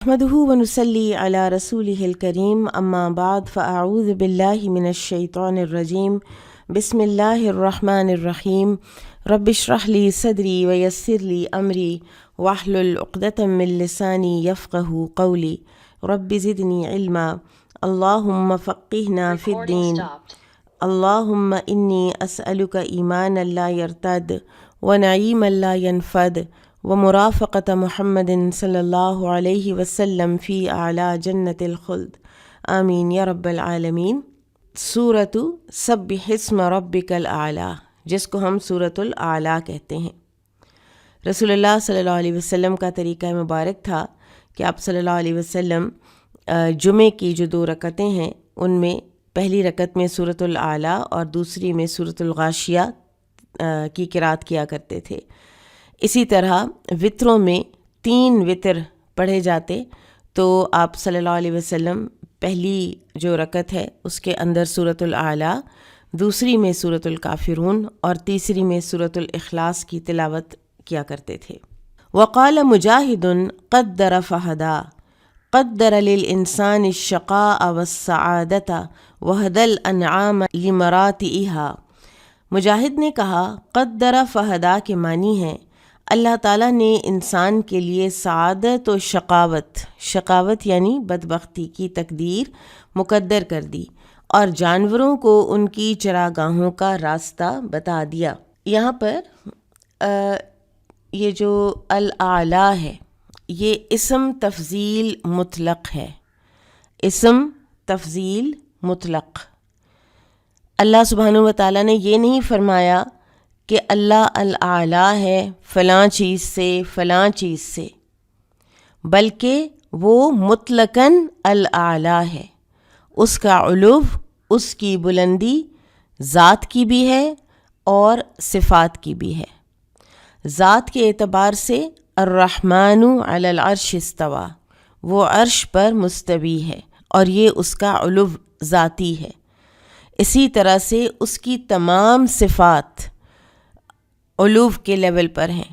نحمده ونصلي على رسوله الكريم أما بعد فأعوذ بالله من الشيطان الرجيم بسم الله الرحمن الرحيم رب اشرح لي صدري ويسر لي أمري واحلل عقدة من لساني يفقه قولي رب زدني علما اللهم فقهنا في الدين اللهم إني أسألك إيمانا لا يرتد ونعيما لا ينفد ومرافقة محمد صلی اللہ علیہ وسلم فی اعلیٰ جنت الخلد آمین یا رب العالمین۔ سورۃ سبح اسم ربک الاعلیٰ، جس کو ہم سورۃ الاعلیٰ کہتے ہیں۔ رسول اللہ صلی اللہ علیہ وسلم کا طریقہ مبارک تھا کہ آپ صلی اللہ علیہ وسلم جمعے کی جو 2 رکعتیں ہیں ان میں پہلی رکعت میں سورۃ الاعلیٰ اور دوسری میں سورۃ الغاشیہ کی قرأت کیا کرتے تھے۔ اسی طرح وطروں میں 3 وطر پڑھے جاتے تو آپ صلی اللہ علیہ وسلم پہلی جو رکعت ہے اس کے اندر سورۃ الاعلیٰ، دوسری میں سورۃ الکافرون اور تیسری میں سورۃ الاخلاص کی تلاوت کیا کرتے تھے۔ وقال مجاہد قدر فہدا قدر للانسان الشقاء والسعادۃ وہدى الانعام لمراتئها۔ مجاہد نے کہا قدر فہدا کے معنی ہے اللہ تعالیٰ نے انسان کے لیے سعادت و شقاوت یعنی بدبختی کی تقدیر مقدر کر دی اور جانوروں کو ان کی چراگاہوں کا راستہ بتا دیا۔ یہاں پر یہ جو الاعلیٰ ہے یہ اسم تفضیل مطلق ہے، اسم تفضیل مطلق۔ اللہ سبحانہ و تعالیٰ نے یہ نہیں فرمایا کہ اللہ الاعلیٰ ہے فلاں چیز سے فلاں چیز سے، بلکہ وہ مطلقاً الاعلیٰ ہے۔ اس کا علو، اس کی بلندی ذات کی بھی ہے اور صفات کی بھی ہے۔ ذات کے اعتبار سے الرحمن علی العرش استویٰ، وہ عرش پر مستوی ہے اور یہ اس کا علو ذاتی ہے۔ اسی طرح سے اس کی تمام صفات علو کے لیول پر ہیں،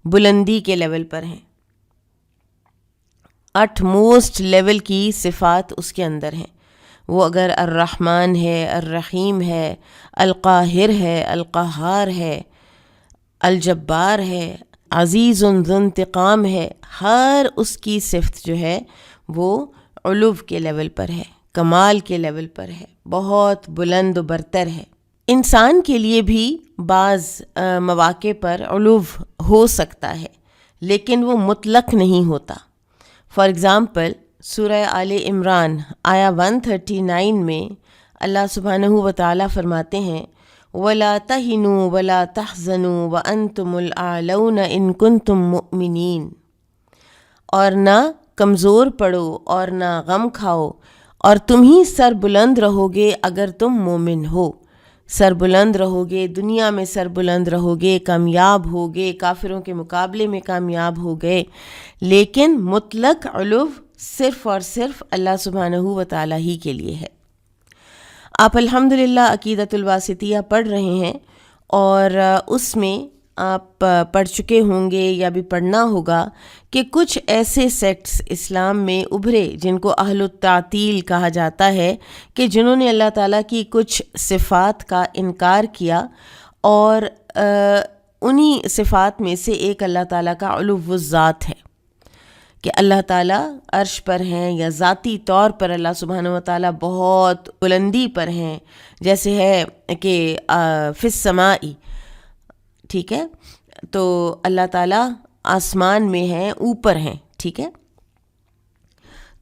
بلندی کے لیول پر ہیں، 8 موسٹ لیول کی صفات اس کے اندر ہیں۔ وہ اگر الرحمن ہے، الرحیم ہے، القاہر ہے، القہار ہے، الجبار ہے، عزیز ذو انتقام ہے، ہر اس کی صفت جو ہے وہ علو کے لیول پر ہے، کمال کے لیول پر ہے، بہت بلند و برتر ہے۔ انسان کے لیے بھی بعض مواقع پر علو ہو سکتا ہے لیکن وہ مطلق نہیں ہوتا۔ فار ایگزامپل سورہ آل عمران آیا 139 میں اللہ سبحانہ و تعالیٰ فرماتے ہیں وَلَا تَهِنُوا وَلَا تَحْزَنُوا وَأَنْتُمُ الْأَعْلَوْنَ إِن كُنتُم مُؤْمِنِينَ، اور نہ کمزور پڑو اور نہ غم کھاؤ اور تم ہی سر بلند رہو گے اگر تم مومن ہو۔ سر بلند رہو گے، دنیا میں سر بلند رہو گے، کامیاب ہوگے، کافروں کے مقابلے میں کامیاب ہو گئے، لیکن مطلق علو صرف اور صرف اللہ سبحانہ و تعالیٰ ہی کے لیے ہے۔ آپ الحمدللہ عقیدۃ الواسطیہ پڑھ رہے ہیں اور اس میں آپ پڑھ چکے ہوں گے یا بھی پڑھنا ہوگا کہ کچھ ایسے سیکٹس اسلام میں ابھرے جن کو اہل التعطیل کہا جاتا ہے کہ جنہوں نے اللہ تعالیٰ کی کچھ صفات کا انکار کیا، اور انہی صفات میں سے ایک اللہ تعالیٰ کا علو الذات ہے کہ اللہ تعالیٰ عرش پر ہیں یا ذاتی طور پر اللہ سبحانہ و تعالیٰ بہت بلندی پر ہیں، جیسے ہے کہ فی السماء، ٹھیک ہے، تو اللہ تعالیٰ آسمان میں ہیں، اوپر ہیں، ٹھیک ہے۔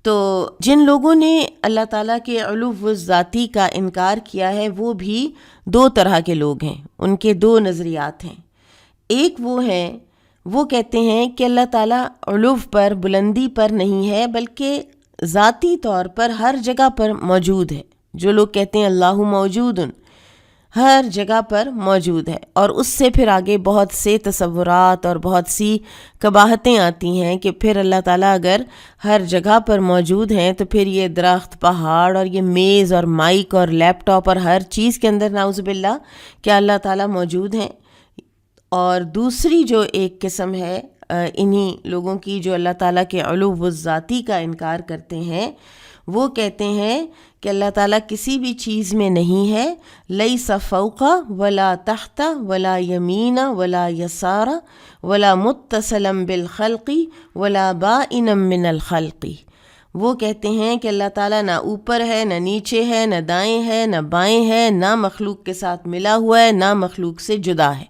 تو جن لوگوں نے اللہ تعالیٰ کے علو الذاتی کا انکار کیا ہے وہ بھی 2 طرح کے لوگ ہیں، ان کے 2 نظریات ہیں۔ ایک وہ ہیں، وہ کہتے ہیں کہ اللہ تعالیٰ علو پر، بلندی پر نہیں ہے بلکہ ذاتی طور پر ہر جگہ پر موجود ہے۔ جو لوگ کہتے ہیں اللہ موجود، ہر جگہ پر موجود ہے، اور اس سے پھر آگے بہت سے تصورات اور بہت سی قباحتیں آتی ہیں کہ پھر اللہ تعالیٰ اگر ہر جگہ پر موجود ہیں تو پھر یہ درخت، پہاڑ اور یہ میز اور مائک اور لیپ ٹاپ اور ہر چیز کے اندر نعوذ باللہ کیا اللہ تعالیٰ موجود ہیں۔ اور دوسری جو ایک قسم ہے انہی لوگوں کی جو اللہ تعالیٰ کے علو الذاتی کا انکار کرتے ہیں، وہ کہتے ہیں کہ اللہ تعالیٰ کسی بھی چیز میں نہیں ہے، لیس فوق ولا تحت ولا یمین ولا یسار ولا متصلا بالخلق ولا بائنا من الخلق۔ وہ کہتے ہیں کہ اللہ تعالیٰ نہ اوپر ہے، نہ نیچے ہے، نہ دائیں ہے، نہ بائیں ہے، نہ مخلوق کے ساتھ ملا ہوا ہے، نہ مخلوق سے جدا ہے۔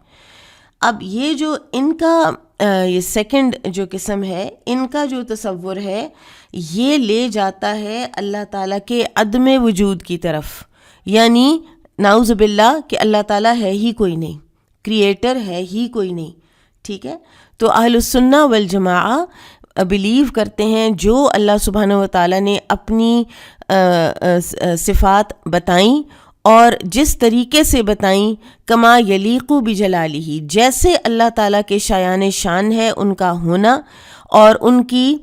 اب یہ جو ان کا یہ سیکنڈ جو قسم ہے، ان کا جو تصور ہے یہ لے جاتا ہے اللہ تعالیٰ کے عدم وجود کی طرف، یعنی نعوذ باللہ کہ اللہ تعالیٰ ہے ہی کوئی نہیں، کریٹر ہے ہی کوئی نہیں، ٹھیک ہے۔ تو اہل السنہ والجماعہ بلیو کرتے ہیں جو اللہ سبحانہ و تعالیٰ نے اپنی صفات بتائیں اور جس طریقے سے بتائیں، کما یلیق بجلالہ، جیسے اللہ تعالیٰ کے شایان شان ہے ان کا ہونا، اور ان کی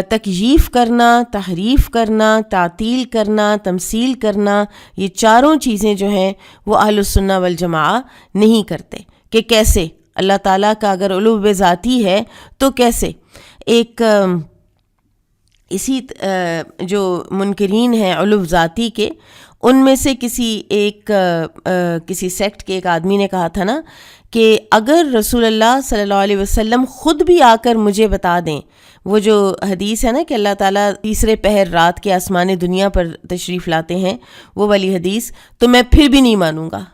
تکییف کرنا، تحریف کرنا، تعطیل کرنا، تمثیل کرنا، یہ چاروں چیزیں جو ہیں وہ اہل السنہ والجماعہ نہیں کرتے۔ کہ کیسے اللہ تعالیٰ کا اگر علو ذاتی ہے تو کیسے؟ ایک اسی جو منکرین ہیں علو ذاتی کے، ان میں سے کسی سیکٹ کے ایک آدمی نے کہا تھا نا کہ اگر رسول اللہ صلی اللہ علیہ وسلم خود بھی آ کر مجھے بتا دیں، وہ جو حدیث ہے نا کہ اللہ تعالیٰ تیسرے پہر رات کے آسمان دنیا پر تشریف لاتے ہیں، وہ والی حدیث، تو میں پھر بھی نہیں مانوں گا۔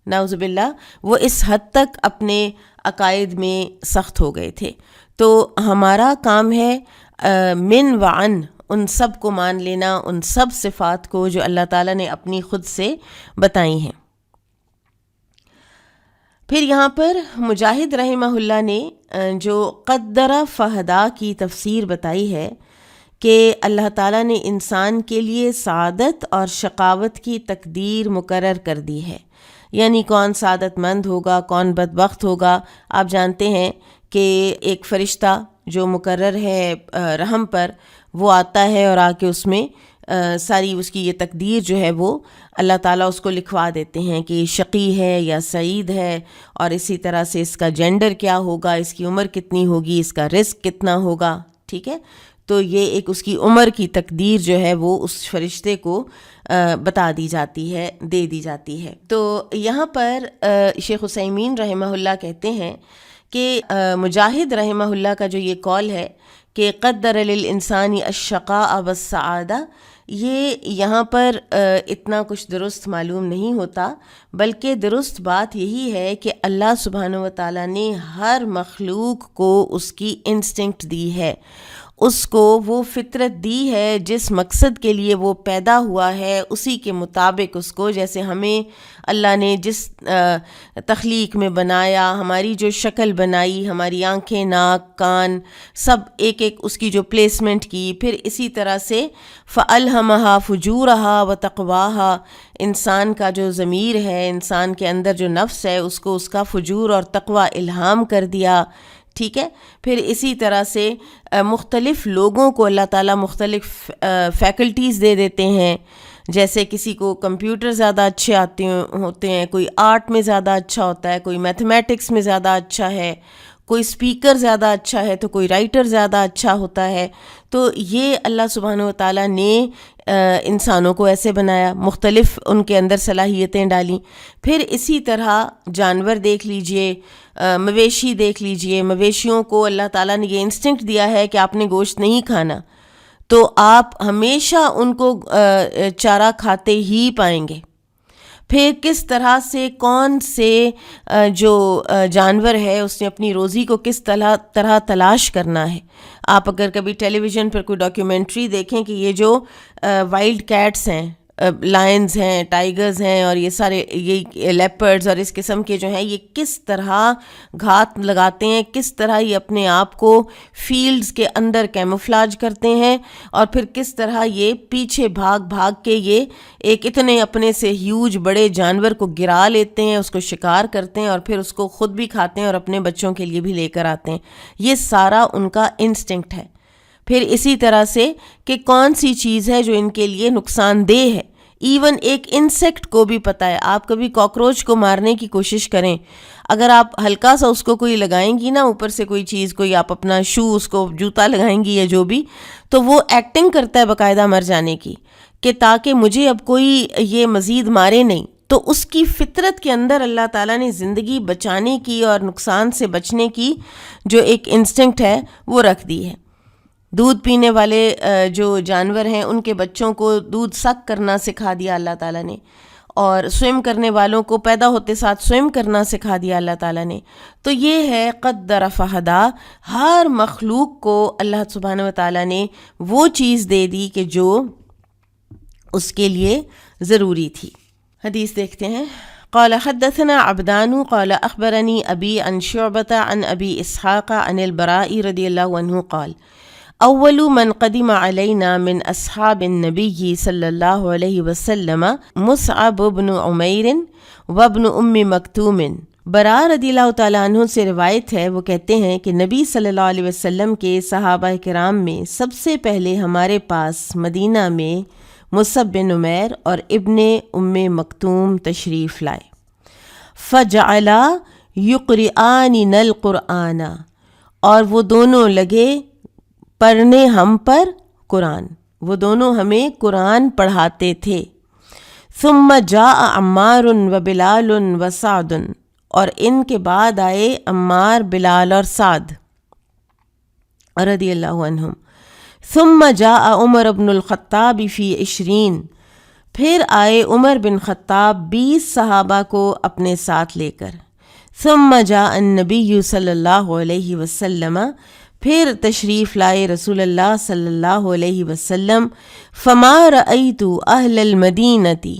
نعوذ باللہ، وہ اس حد تک اپنے عقائد میں سخت ہو گئے تھے۔ تو ہمارا کام ہے من وعن، ان سب کو مان لینا، ان سب صفات کو جو اللہ تعالیٰ نے اپنی خود سے بتائی ہیں۔ پھر یہاں پر مجاہد رحمہ اللہ نے جو قدر فہدا کی تفسیر بتائی ہے کہ اللہ تعالیٰ نے انسان کے لیے سعادت اور شقاوت کی تقدیر مقرر کر دی ہے، یعنی کون سعادت مند ہوگا، کون بدبخت ہوگا۔ آپ جانتے ہیں کہ ایک فرشتہ جو مقرر ہے رحم پر، وہ آتا ہے اور آ کے اس میں ساری اس کی یہ تقدیر جو ہے وہ اللہ تعالیٰ اس کو لکھوا دیتے ہیں کہ یہ شقی ہے یا سعید ہے، اور اسی طرح سے اس کا جینڈر کیا ہوگا، اس کی عمر کتنی ہوگی، اس کا رزق کتنا ہوگا، ٹھیک ہے۔ تو یہ ایک اس کی عمر کی تقدیر جو ہے وہ اس فرشتے کو بتا دی جاتی ہے، دے دی جاتی ہے۔ تو یہاں پر شیخ عثیمین رحمہ اللہ کہتے ہیں کہ مجاہد رحمہ اللہ کا جو یہ قول ہے کہ قدر للانسان الشقاء والسعادہ، یہ یہاں پر اتنا کچھ درست معلوم نہیں ہوتا، بلکہ درست بات یہی ہے کہ اللہ سبحانہ و تعالیٰ نے ہر مخلوق کو اس کی انسٹنکٹ دی ہے، اس کو وہ فطرت دی ہے جس مقصد کے لیے وہ پیدا ہوا ہے، اسی کے مطابق اس کو، جیسے ہمیں اللہ نے جس تخلیق میں بنایا، ہماری جو شکل بنائی، ہماری آنکھیں، ناک، کان، سب ایک ایک اس کی جو پلیسمنٹ کی، پھر اسی طرح سے فَأَلْهَمَهَا فُجُورَهَا وَتَقْوَاهَا، انسان کا جو ضمیر ہے، انسان کے اندر جو نفس ہے، اس کو اس کا فجور اور تقوی الہام کر دیا، ٹھیک ہے۔ پھر اسی طرح سے مختلف لوگوں کو اللہ تعالیٰ مختلف فیکلٹیز دے دیتے ہیں، جیسے کسی کو کمپیوٹر زیادہ اچھے ہوتے ہیں، کوئی آرٹ میں زیادہ اچھا ہوتا ہے، کوئی میتھمیٹکس میں زیادہ اچھا ہے، کوئی اسپیکر زیادہ اچھا ہے، تو کوئی رائٹر زیادہ اچھا ہوتا ہے۔ تو یہ اللہ سبحانہ و تعالیٰ نے انسانوں کو ایسے بنایا، مختلف ان کے اندر صلاحیتیں ڈالیں۔ پھر اسی طرح جانور دیکھ لیجئے، مویشی دیکھ لیجئے، مویشیوں کو اللہ تعالیٰ نے یہ انسٹنکٹ دیا ہے کہ آپ نے گوشت نہیں کھانا، تو آپ ہمیشہ ان کو چارہ کھاتے ہی پائیں گے۔ پھر کس طرح سے کون سے جو جانور ہے اس نے اپنی روزی کو کس طرح تلاش کرنا ہے۔ آپ اگر کبھی ٹیلی ویژن پر کوئی ڈاکیومنٹری دیکھیں کہ یہ جو وائلڈ کیٹس ہیں، لائنز ہیں، ٹائیگرز ہیں، اور یہ سارے یہ لیپرڈز اور اس قسم کے جو ہیں، یہ کس طرح گھات لگاتے ہیں، کس طرح یہ اپنے آپ کو فیلڈز کے اندر کیموفلاج کرتے ہیں، اور پھر کس طرح یہ پیچھے بھاگ کے یہ ایک اتنے اپنے سے ہیوج بڑے جانور کو گرا لیتے ہیں، اس کو شکار کرتے ہیں، اور پھر اس کو خود بھی کھاتے ہیں اور اپنے بچوں کے لیے بھی لے کر آتے ہیں۔ یہ سارا ان کا انسٹنکٹ ہے۔ پھر اسی طرح سے کہ کون سی چیز ہے جو ان کے لیے نقصان دہ ہے، ایون ایک انسیکٹ کو بھی پتہ ہے. آپ کبھی کاکروچ کو مارنے کی کوشش کریں, اگر آپ ہلکا سا اس کو کوئی لگائیں گی نا اوپر سے کوئی چیز, کوئی آپ اپنا شو اس کو جوتا لگائیں گی یا جو بھی, تو وہ ایکٹنگ کرتا ہے باقاعدہ مر جانے کی کہ تاکہ مجھے اب کوئی یہ مزید مارے نہیں. تو اس کی فطرت کے اندر اللہ تعالیٰ نے زندگی بچانے کی اور نقصان سے بچنے کی جو ایک انسٹنکٹ ہے وہ رکھ دی ہے. دودھ پینے والے جو جانور ہیں ان کے بچوں کو دودھ سک کرنا سکھا دیا اللہ تعالیٰ نے, اور سوئم کرنے والوں کو پیدا ہوتے ساتھ سوئم کرنا سکھا دیا اللہ تعالیٰ نے. تو یہ ہے قدر فہدا, ہر مخلوق کو اللہ سبحانہ وتعالیٰ نے وہ چیز دے دی کہ جو اس کے لیے ضروری تھی. حدیث دیکھتے ہیں. قال حدثنا عبدان قال اخبرني ابي عن شعبة عن ابي اسحاق عن البراء رضي الله عنه قال اول من قدم علينا من اصحاب النبي صلى الله عليه وسلم مصعب بن عمير وابن ام مکتوم. برا رضی اللہ تعالیٰ عنہ سے روایت ہے, وہ کہتے ہیں کہ نبی صلی اللہ علیہ وسلم کے صحابہ کرام میں سب سے پہلے ہمارے پاس مدینہ میں مصعب بن عمیر اور ابن ام مکتوم تشریف لائے. فجعلا یقرئاننا القرآن, اور وہ دونوں لگے پڑھنے ہم پر قرآن, وہ دونوں ہمیں قرآن پڑھاتے تھے. ثم جاء عمار و بلال و سعد, اور ان کے بعد آئے عمار, بلال اور سعد رضی اللہ عنہم. ثم جاء عمر بن الخطاب فی 20, پھر آئے عمر بن خطاب 20 صحابہ کو اپنے ساتھ لے کر. ثم جاء النبی صلی اللہ علیہ وسلم, پھر تشریف لائے رسول اللہ صلی اللہ علیہ وسلم. فما رأیت اہل المدینتی,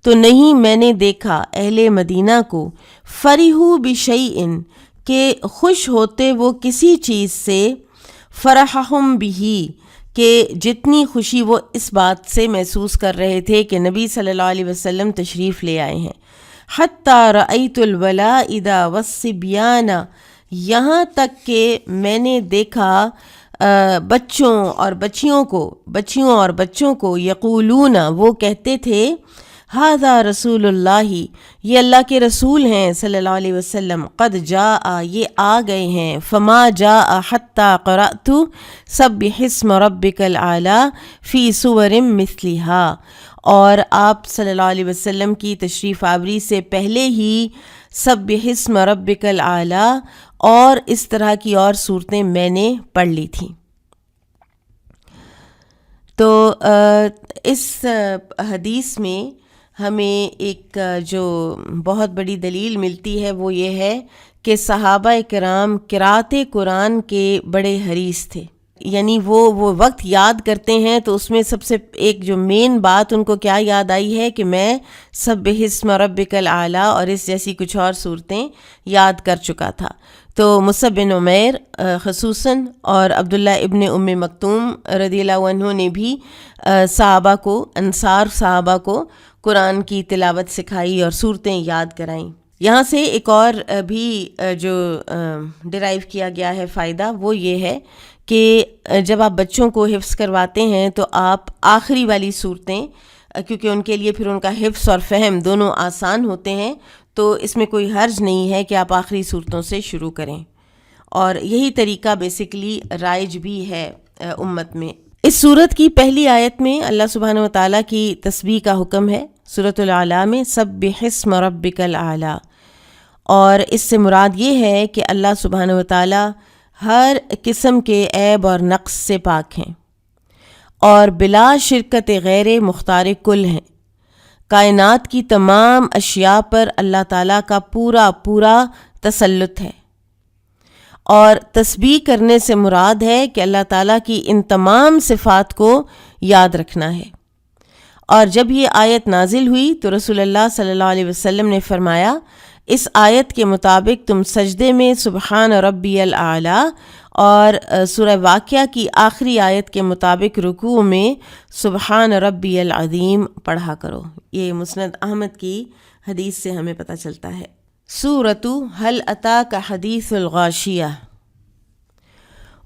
تو نہیں میں نے دیکھا اہل مدینہ کو, فرحوا بشیء, کہ خوش ہوتے وہ کسی چیز سے, فرحہم بہ, کہ جتنی خوشی وہ اس بات سے محسوس کر رہے تھے کہ نبی صلی اللہ علیہ وسلم تشریف لے آئے ہیں. حتی رأیت الولائد والصبیان, یہاں تک کہ میں نے دیکھا بچوں اور بچیوں کو یقولون, وہ کہتے تھے, ھذا رسول اللہ, یہ اللہ کے رسول ہیں صلی اللہ علیہ وسلم, قد جاء, یہ آ گئے ہیں, فما جاء حتی قرأت سبح اسم ربک الاعلی فی سور مثلہا, اور آپ صلی اللہ علیہ وسلم کی تشریف آوری سے پہلے ہی سبح اسم ربک الاعلی اور اس طرح کی اور صورتیں میں نے پڑھ لی تھیں. تو اس حدیث میں ہمیں ایک جو بہت بڑی دلیل ملتی ہے وہ یہ ہے کہ صحابہ کرام قرأت قرآن کے بڑے حریص تھے. یعنی وہ وقت یاد کرتے ہیں تو اس میں سب سے ایک جو مین بات ان کو کیا یاد آئی ہے کہ میں سبح اسم ربک الاعلی اور اس جیسی کچھ اور صورتیں یاد کر چکا تھا. تو مصعب بن عمیر خصوصاً اور عبداللہ ابن ام مکتوم رضی اللہ عنہ نے بھی صحابہ کو, انصار صحابہ کو قرآن کی تلاوت سکھائی اور صورتیں یاد کرائیں. یہاں سے ایک اور بھی جو ڈرائیو کیا گیا ہے فائدہ, وہ یہ ہے کہ جب آپ بچوں کو حفظ کرواتے ہیں تو آپ آخری والی صورتیں, کیونکہ ان کے لیے پھر ان کا حفظ اور فہم دونوں آسان ہوتے ہیں, تو اس میں کوئی حرج نہیں ہے کہ آپ آخری صورتوں سے شروع کریں, اور یہی طریقہ بیسیکلی رائج بھی ہے امت میں. اس سورت کی پہلی آیت میں اللہ سبحانہ وتعالیٰ کی تسبیح کا حکم ہے. سورۃ الاعلیٰ میں سبح اسم ربک الاعلیٰ, اور اس سے مراد یہ ہے کہ اللہ سبحانہ وتعالیٰ ہر قسم کے عیب اور نقص سے پاک ہیں اور بلا شرکت غیر مختار کل ہیں. کائنات کی تمام اشیاء پر اللہ تعالیٰ کا پورا تسلط ہے, اور تسبیح کرنے سے مراد ہے کہ اللہ تعالیٰ کی ان تمام صفات کو یاد رکھنا ہے. اور جب یہ آیت نازل ہوئی تو رسول اللہ صلی اللہ علیہ وسلم نے فرمایا, اس آیت کے مطابق تم سجدے میں سبحان ربی الاعلیٰ اور سورہ واقعہ کی آخری آیت کے مطابق رکوع میں سبحان ربی العظیم پڑھا کرو. یہ مسند احمد کی حدیث سے ہمیں پتہ چلتا ہے. سورۃ هل اتاک حدیث الغاشیہ.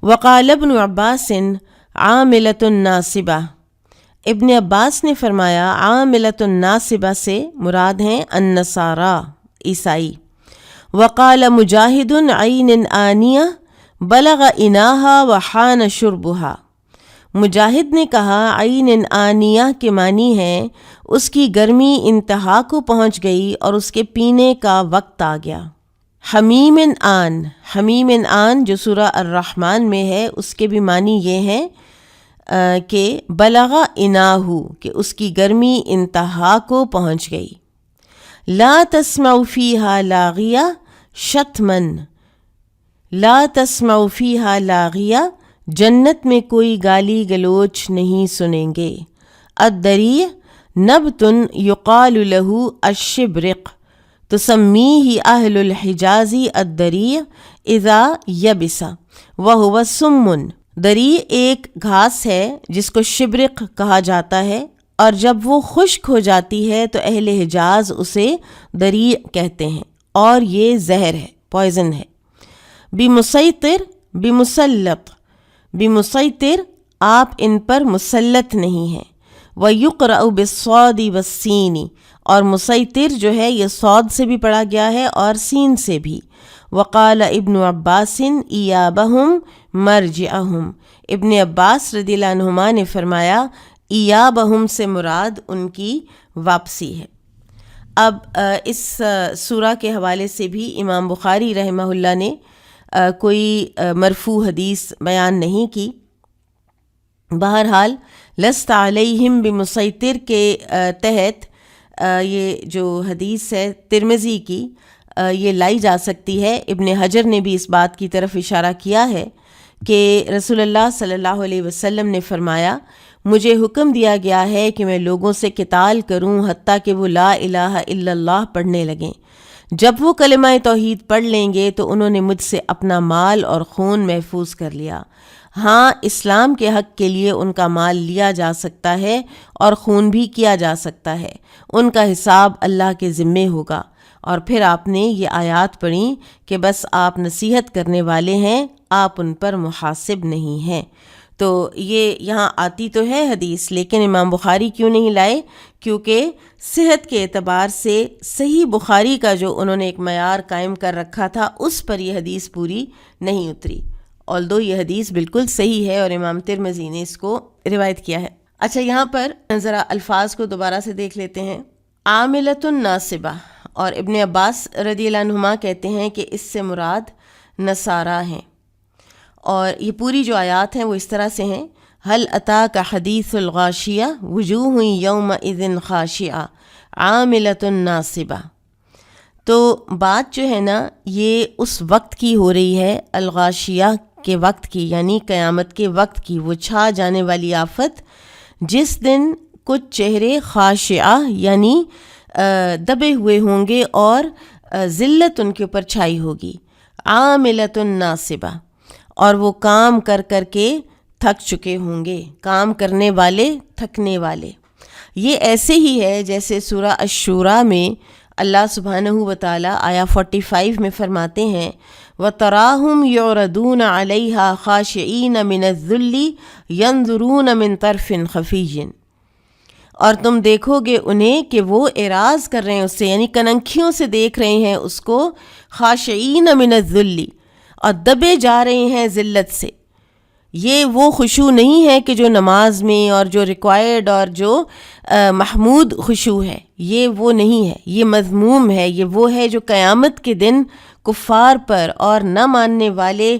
وقال ابن عباس عاملۃ ناصبہ, ابن عباس نے فرمایا عاملۃ الناصبہ سے مراد ہیں النصارى عیسائی. وقال مجاہد عین آنیہ بلغ اناہا وحان شربہا. مجاہد نے کہا عین آنیہ کے معنی ہے اس کی گرمی انتہا کو پہنچ گئی اور اس کے پینے کا وقت آ گیا. حمیم آن، حمیم آن جو سورہ الرحمن میں ہے اس کے بھی معنی یہ ہیں کہ بلغ اناہو کہ اس کی گرمی انتہا کو پہنچ گئی. لا تسمع فیہا لاغیہ شتما، لا تسمع فیہا لاغیہ جنت میں کوئی گالی گلوچ نہیں سنیں گے. الدریع نبت یقال لہ الشبرق تسمیہ اہل الحجاز الدریع اذا یبس وہو سم. دریع ایک گھاس ہے جس کو شبرق کہا جاتا ہے، اور جب وہ خشک ہو جاتی ہے تو اہل حجاز اسے دریع کہتے ہیں، اور یہ زہر ہے، پوائزن ہے. بمسیطر بمسلط، بمسیطر آپ ان پر مسلط نہیں ہیں. ویقرأ بالصاد والسین، اور مسیطر جو ہے یہ صاد سے بھی پڑھا گیا ہے اور سین سے بھی. وقال ابن عباس ایابہم مرجعہم، ابن عباس رضی اللہ عنہما نے فرمایا ایابہم سے مراد ان کی واپسی ہے. اب اس سورہ کے حوالے سے بھی امام بخاری رحمہ اللہ نے کوئی مرفوع حدیث بیان نہیں کی. بہرحال لست علیہم بمسیطر کے تحت یہ جو حدیث ہے ترمذی کی یہ لائی جا سکتی ہے. ابن حجر نے بھی اس بات کی طرف اشارہ کیا ہے کہ رسول اللہ صلی اللہ علیہ وسلم نے فرمایا مجھے حکم دیا گیا ہے کہ میں لوگوں سے قتال کروں حتیٰ کہ وہ لا الہ الا اللہ پڑھنے لگیں. جب وہ کلمہ توحید پڑھ لیں گے تو انہوں نے مجھ سے اپنا مال اور خون محفوظ کر لیا. ہاں اسلام کے حق کے لیے ان کا مال لیا جا سکتا ہے اور خون بھی کیا جا سکتا ہے، ان کا حساب اللہ کے ذمے ہوگا. اور پھر آپ نے یہ آیات پڑھیں کہ بس آپ نصیحت کرنے والے ہیں، آپ ان پر محاسب نہیں ہیں. تو یہ یہاں آتی تو ہے حدیث، لیکن امام بخاری کیوں نہیں لائے؟ کیونکہ صحت کے اعتبار سے صحیح بخاری کا جو انہوں نے ایک معیار قائم کر رکھا تھا اس پر یہ حدیث پوری نہیں اتری. although یہ حدیث بالکل صحیح ہے اور امام ترمذی نے اس کو روایت کیا ہے. اچھا یہاں پر ذرا الفاظ کو دوبارہ سے دیکھ لیتے ہیں. عاملۃ الناصبہ، اور ابن عباس رضی اللہ عنہما کہتے ہیں کہ اس سے مراد نصارہ ہیں. اور یہ پوری جو آیات ہیں وہ اس طرح سے ہیں: هل اتاک حدیث الغاشیہ وجوہ یومئذ خاشعہ عاملۃ ناصبہ. تو بات جو ہے نا یہ اس وقت کی ہو رہی ہے، الغاشیہ کے وقت کی، یعنی قیامت کے وقت کی، وہ چھا جانے والی آفت جس دن کچھ چہرے خاشعہ یعنی دبے ہوئے ہوں گے اور ذلت ان کے اوپر چھائی ہوگی. عاملۃ ناصبہ، اور وہ کام کر کر کے تھک چکے ہوں گے، کام کرنے والے تھکنے والے. یہ ایسے ہی ہے جیسے سورہ الشورى میں اللہ سبحانہ وتعالی آیا 45 میں فرماتے ہیں وَتَرَاهُمْ يُعْرَضُونَ عَلَيْهَا خَاشِعِينَ مِنَ الذُّلِّ يَنظُرُونَ مِنْ طَرْفٍ خَفِيٍّ. اور تم دیکھو گے انہیں کہ وہ اعراض کر رہے ہیں اس سے، یعنی کننکھیوں سے دیکھ رہے ہیں اس کو، خاشعین من الذل، اور دبے جا رہے ہیں ذلت سے. یہ وہ خشوع نہیں ہے کہ جو نماز میں اور جو ریکوائرڈ اور جو محمود خشوع ہے، یہ وہ نہیں ہے، یہ مذموم ہے. یہ وہ ہے جو قیامت کے دن کفار پر اور نہ ماننے والے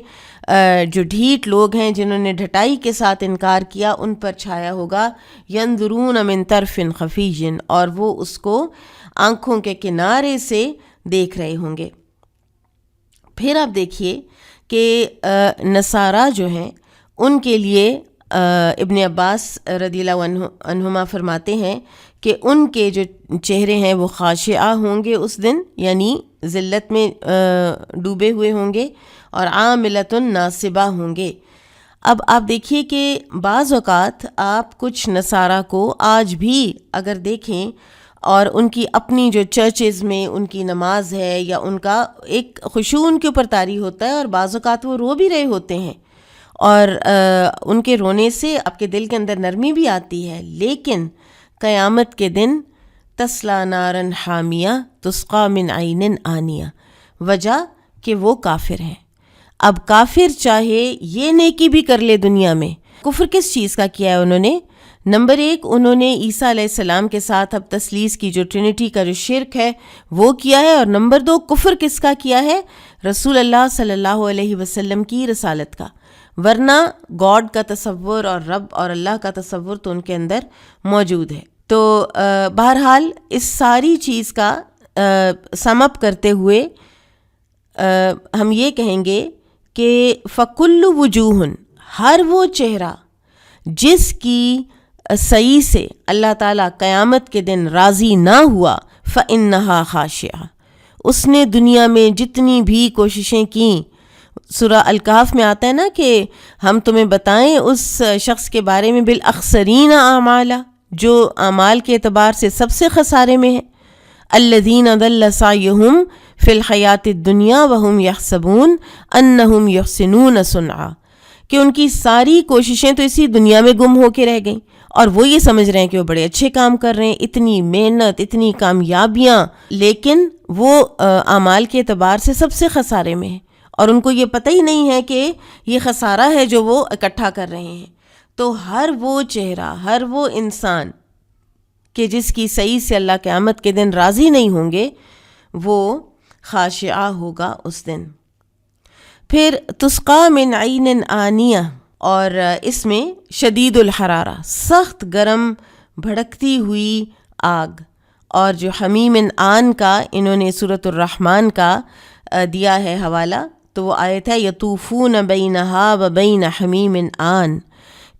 جو ڈھیٹ لوگ ہیں جنہوں نے ڈھٹائی کے ساتھ انکار کیا ان پر چھایا ہوگا. ینظرون من طرف خفی، اور وہ اس کو آنکھوں کے کنارے سے دیکھ رہے ہوں گے. پھر آپ دیکھیے کہ نصارہ جو ہیں ان کے لیے ابن عباس رضی اللہ عنہما فرماتے ہیں کہ ان کے جو چہرے ہیں وہ خاشعہ ہوں گے اس دن، یعنی ذلت میں ڈوبے ہوئے ہوں گے، اور عاملۃ ناصبہ ہوں گے. اب آپ دیکھیے کہ بعض اوقات آپ کچھ نصارہ کو آج بھی اگر دیکھیں اور ان کی اپنی جو چرچز میں ان کی نماز ہے یا ان کا ایک خشوع ان کے اوپر طاری ہوتا ہے، اور بعض اوقات وہ رو بھی رہے ہوتے ہیں اور ان کے رونے سے آپ کے دل کے اندر نرمی بھی آتی ہے، لیکن قیامت کے دن تسلا نارن حامیہ تسقا من عین آنیہ، وجہ کہ وہ کافر ہیں۔ اب کافر چاہے یہ نیکی بھی کر لے دنیا میں، کفر کس چیز کا کیا ہے انہوں نے؟ نمبر 1، انہوں نے عیسیٰ علیہ السلام کے ساتھ اب تثلیث کی جو ٹرینٹی کا جو شرک ہے وہ کیا ہے، اور نمبر 2 کفر کس کا کیا ہے؟ رسول اللہ صلی اللہ علیہ وسلم کی رسالت کا، ورنہ گاڈ کا تصور اور رب اور اللہ کا تصور تو ان کے اندر موجود ہے۔ تو بہرحال اس ساری چیز کا سم اپ کرتے ہوئے ہم یہ کہیں گے کہ فَكُلُّ وُجُوهٌ، ہر وہ چہرہ جس کی صحیح سے اللہ تعالیٰ قیامت کے دن راضی نہ ہوا، فَإِنَّهَا خَاشِعَةٌ، اس نے دنیا میں جتنی بھی کوششیں کیں، سورہ الکہف میں آتا ہے نا کہ ہم تمہیں بتائیں اس شخص کے بارے میں بالاخسرین اعمالا، جو اعمال کے اعتبار سے سب سے خسارے میں ہے، الذین ضل سعیہم فی الحیات الدنیا وہم یحسبون انہم یحسنون صنعا، کہ ان کی ساری کوششیں تو اسی دنیا میں گم ہو کے رہ گئیں، اور وہ یہ سمجھ رہے ہیں کہ وہ بڑے اچھے کام کر رہے ہیں، اتنی محنت، اتنی کامیابیاں، لیکن وہ اعمال کے اعتبار سے سب سے خسارے میں ہے، اور ان کو یہ پتہ ہی نہیں ہے کہ یہ خسارہ ہے جو وہ اکٹھا کر رہے ہیں۔ تو ہر وہ چہرہ، ہر وہ انسان کہ جس کی صحیح سے اللہ قیامت کے دن راضی نہیں ہوں گے، وہ خاشعہ ہوگا اس دن۔ پھر تسقا من عین آنیہ، اور اس میں شدید الحرارہ، سخت گرم بھڑکتی ہوئی آگ، اور جو حمیم آن کا انہوں نے سورۃ الرحمن کا دیا ہے حوالہ، تو وہ آیت ہے یطوفون بینہا و بین حمیم آن،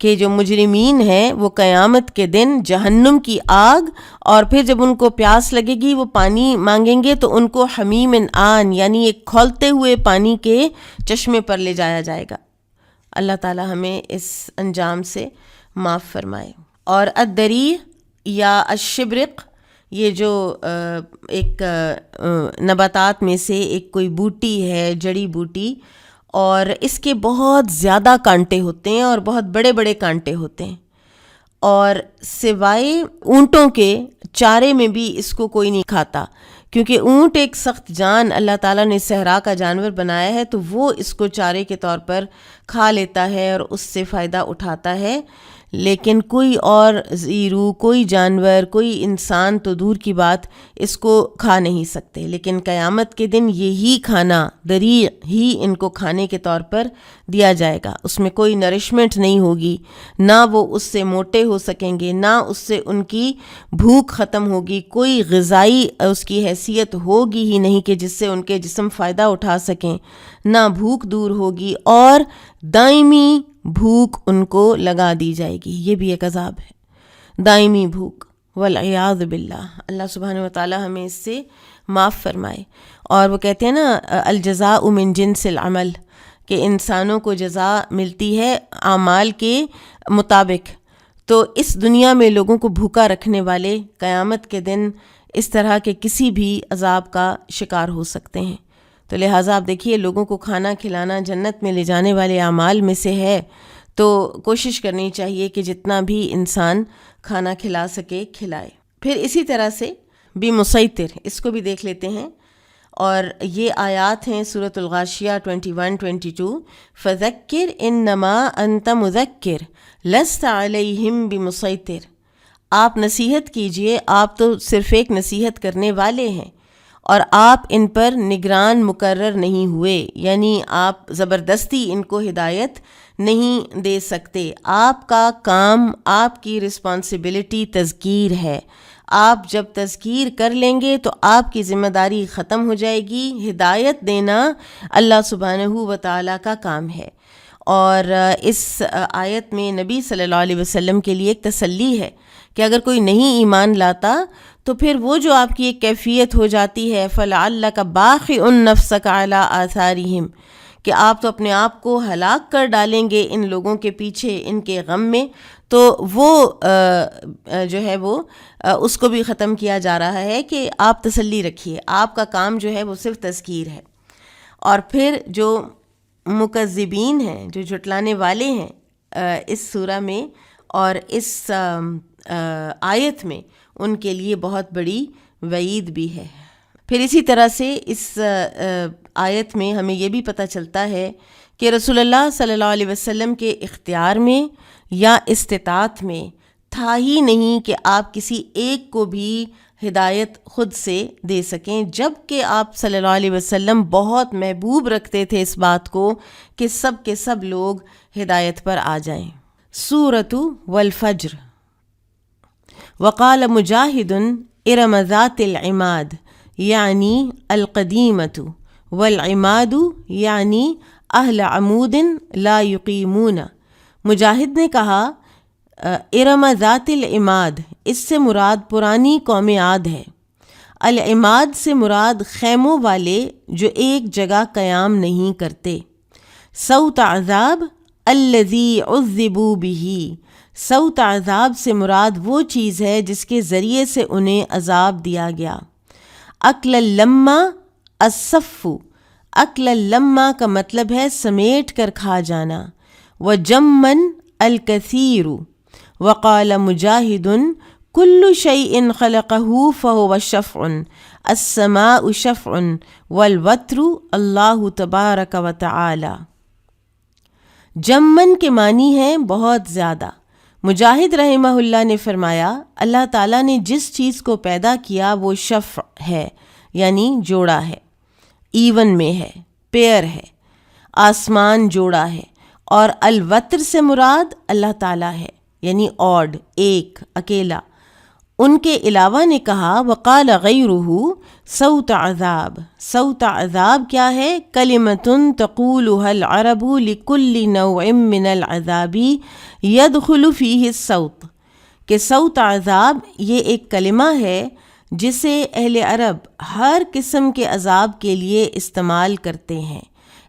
کہ جو مجرمین ہیں وہ قیامت کے دن جہنم کی آگ، اور پھر جب ان کو پیاس لگے گی وہ پانی مانگیں گے تو ان کو حمیم آن یعنی ایک کھولتے ہوئے پانی کے چشمے پر لے جایا جائے گا۔ اللہ تعالی ہمیں اس انجام سے معاف فرمائے۔ اور الدریع یا الشبرق، یہ جو ایک نباتات میں سے ایک کوئی بوٹی ہے، جڑی بوٹی، اور اس کے بہت زیادہ کانٹے ہوتے ہیں اور بہت بڑے بڑے کانٹے ہوتے ہیں، اور سوائے اونٹوں کے چارے میں بھی اس کو کوئی نہیں کھاتا، کیونکہ اونٹ ایک سخت جان اللہ تعالیٰ نے صحرا کا جانور بنایا ہے، تو وہ اس کو چارے کے طور پر کھا لیتا ہے اور اس سے فائدہ اٹھاتا ہے، لیکن کوئی اور زیرو، کوئی جانور، کوئی انسان تو دور کی بات اس کو کھا نہیں سکتے۔ لیکن قیامت کے دن یہی کھانا دریع ہی ان کو کھانے کے طور پر دیا جائے گا، اس میں کوئی نرشمنٹ نہیں ہوگی، نہ وہ اس سے موٹے ہو سکیں گے، نہ اس سے ان کی بھوک ختم ہوگی، کوئی غذائی اس کی حیثیت ہوگی ہی نہیں کہ جس سے ان کے جسم فائدہ اٹھا سکیں، نہ بھوک دور ہوگی، اور دائمی بھوک ان کو لگا دی جائے گی۔ یہ بھی ایک عذاب ہے، دائمی بھوک، والعیاذ باللہ۔ اللہ سبحانہ وتعالی ہمیں اس سے معاف فرمائے۔ اور وہ کہتے ہیں نا الجزاء من جنس العمل، کہ انسانوں کو جزا ملتی ہے اعمال کے مطابق، تو اس دنیا میں لوگوں کو بھوکا رکھنے والے قیامت کے دن اس طرح کے کسی بھی عذاب کا شکار ہو سکتے ہیں۔ تو لہٰذا آپ دیکھیے، لوگوں کو کھانا کھلانا جنت میں لے جانے والے اعمال میں سے ہے، تو کوشش کرنی چاہیے کہ جتنا بھی انسان کھانا کھلا سکے کھلائے۔ پھر اسی طرح سے بمسیطر، اس کو بھی دیکھ لیتے ہیں، اور یہ آیات ہیں سورۃ الغاشیہ 21-22، فذکر انما انت مذکر لست علیہم بمسیطر، آپ نصیحت کیجئے، آپ تو صرف ایک نصیحت کرنے والے ہیں، اور آپ ان پر نگران مقرر نہیں ہوئے، یعنی آپ زبردستی ان کو ہدایت نہیں دے سکتے۔ آپ کا کام، آپ کی رسپانسبلٹی تذکیر ہے، آپ جب تذکیر کر لیں گے تو آپ کی ذمہ داری ختم ہو جائے گی، ہدایت دینا اللہ سبحانہ و تعالیٰ کا کام ہے۔ اور اس آیت میں نبی صلی اللہ علیہ وسلم کے لیے ایک تسلی ہے کہ اگر کوئی نہیں ایمان لاتا تو پھر وہ جو آپ کی ایک کیفیت ہو جاتی ہے فَلَعَلَّكَ بَاخِعٌ نَفْسَكَ عَلَىٰ آثَارِهِمْ، کہ آپ تو اپنے آپ کو ہلاک کر ڈالیں گے ان لوگوں کے پیچھے، ان کے غم میں، تو وہ جو ہے وہ اس کو بھی ختم کیا جا رہا ہے کہ آپ تسلی رکھیے، آپ کا کام جو ہے وہ صرف تذکیر ہے۔ اور پھر جو مکذبین ہیں، جو جھٹلانے والے ہیں اس سورہ میں اور اس آیت میں، ان کے لیے بہت بڑی وعید بھی ہے۔ پھر اسی طرح سے اس آیت میں ہمیں یہ بھی پتہ چلتا ہے کہ رسول اللہ صلی اللہ علیہ وسلم کے اختیار میں یا استطاعت میں تھا ہی نہیں کہ آپ کسی ایک کو بھی ہدایت خود سے دے سکیں، جب کہ آپ صلی اللہ علیہ وسلم بہت محبوب رکھتے تھے اس بات کو کہ سب کے سب لوگ ہدایت پر آ جائیں۔ سورۃ والفجر۔ وقال مجاہد ارم ذات العماد یعنی القدیمۃ، والعماد یعنی اہل عمود لا یقیمون۔ مجاہد نے کہا ارم ذات العماد، اس سے مراد پرانی قوم عاد ہے۔ العماد سے مراد خیموں والے جو ایک جگہ قیام نہیں کرتے۔ صوت عذاب الذی عذبوا بہ، صوت عذاب سے مراد وہ چیز ہے جس کے ذریعے سے انہیں عذاب دیا گیا۔ اکل اللمہ الصف، اکل اللمہ کا مطلب ہے سمیٹ کر کھا جانا۔ وجمن الکثیر، وقال مجاہد کل شیء خلقہ فہو شفع، السماء شفع والوتر اللہ تبارک و تعالی۔ جمن کے معنی ہے بہت زیادہ۔ مجاہد رحمہ اللہ نے فرمایا اللہ تعالیٰ نے جس چیز کو پیدا کیا وہ شفع ہے، یعنی جوڑا ہے، ایون میں ہے، پیئر ہے، آسمان جوڑا ہے۔ اور الوتر سے مراد اللہ تعالیٰ ہے، یعنی آڈ، ایک، اکیلا۔ ان کے علاوہ نے کہا وقال غیرہ صوت عذاب، صوت عذاب کیا ہے؟ کلمۃ تقولها العرب لكل نوع من العذاب يدخل فيه الصوت، کہ صوت عذاب یہ ایک کلمہ ہے جسے اہل عرب ہر قسم کے عذاب کے لیے استعمال کرتے ہیں،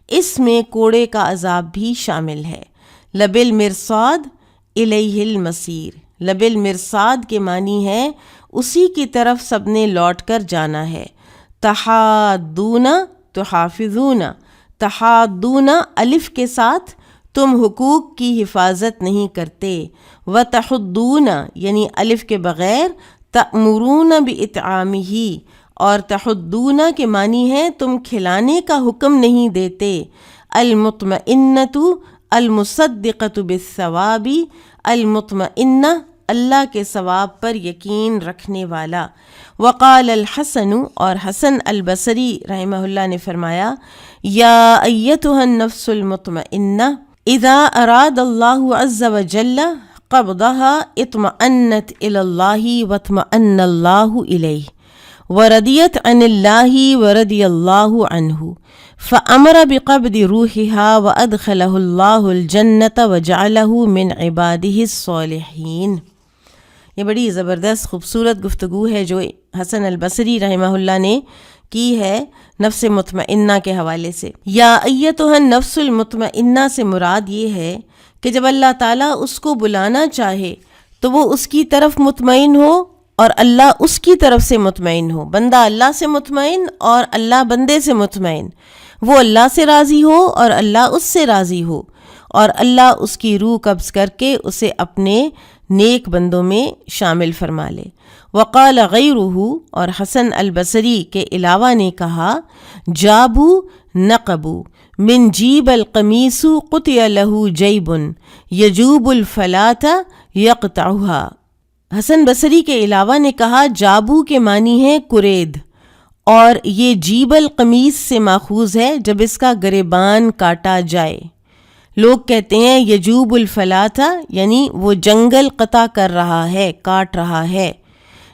اس میں کوڑے کا عذاب بھی شامل ہے۔ لب المرصاد الیہ المصیر، لب المرصاد کے معنی ہے اسی کی طرف سب نے لوٹ کر جانا ہے۔ تحادون تحافظون، تحادون الف کے ساتھ تم حقوق کی حفاظت نہیں کرتے، وتحضون یعنی الف کے بغیر تأمرون بإطعامہ، اور تحضون کے معنی ہے تم کھلانے کا حکم نہیں دیتے۔ المطمئنۃ المصدقۃ بالثواب، المطمئنہ اللہ کے ثواب پر یقین رکھنے والا۔ وقال الحسن، اور حسن البصری رحمہ اللہ نے فرمایا یا ایتھا النفس المطمئنہ اذا اراد اللہ عز وجل قبضها اطمأنت الی اللہ واطمأن اللہ الیہ، وردیت عن اللہ ورضی اللہ عنہ، فأمر بقبض روحها وأدخله اللہ الجنة وجعله من عباده الصالحین۔ یہ بڑی زبردست خوبصورت گفتگو ہے جو حسن البصری رحمہ اللہ نے کی ہے نفس مطمئنہ کے حوالے سے۔ یا ایتھا النفس المطمئنہ سے مراد یہ ہے کہ جب اللہ تعالیٰ اس کو بلانا چاہے تو وہ اس کی طرف مطمئن ہو اور اللہ اس کی طرف سے مطمئن ہو، بندہ اللہ سے مطمئن اور اللہ بندے سے مطمئن، وہ اللہ سے راضی ہو اور اللہ اس سے راضی ہو، اور اللہ اس کی روح قبض کر کے اسے اپنے نیک بندوں میں شامل فرما لے۔ وقال غیرہ، اور حسن البصری کے علاوہ نے کہا جابو نقبو من جیب القمیس قطع لہ جیب یجوب الفلاۃ یقطعها۔ حسن بصری کے علاوہ نے کہا جابو کے معنی ہے کرید، اور یہ جیب القمیس سے ماخوذ ہے جب اس کا گریبان کاٹا جائے۔ لوگ کہتے ہیں یجوب الفلاۃ، یعنی وہ جنگل قطع کر رہا ہے، کاٹ رہا ہے۔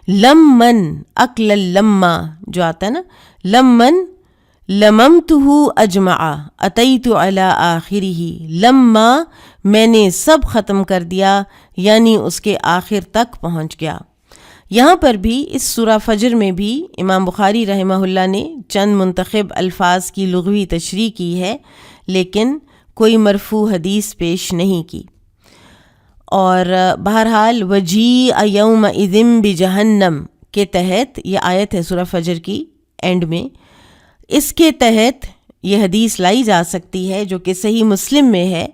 لمن اکل اللمہ جو آتا ہے نا، لمن لممتہ اجمع اتیت علی آخرہ، لما میں نے سب ختم کر دیا یعنی اس کے آخر تک پہنچ گیا۔ یہاں پر بھی اس سورہ فجر میں بھی امام بخاری رحمہ اللہ نے چند منتخب الفاظ کی لغوی تشریح کی ہے، لیکن کوئی مرفوع حدیث پیش نہیں کی۔ اور بہرحال وجیء یومئذ بجہنم کے تحت یہ آیت ہے سورہ فجر کی اینڈ میں، اس کے تحت یہ حدیث لائی جا سکتی ہے جو کہ صحیح مسلم میں ہے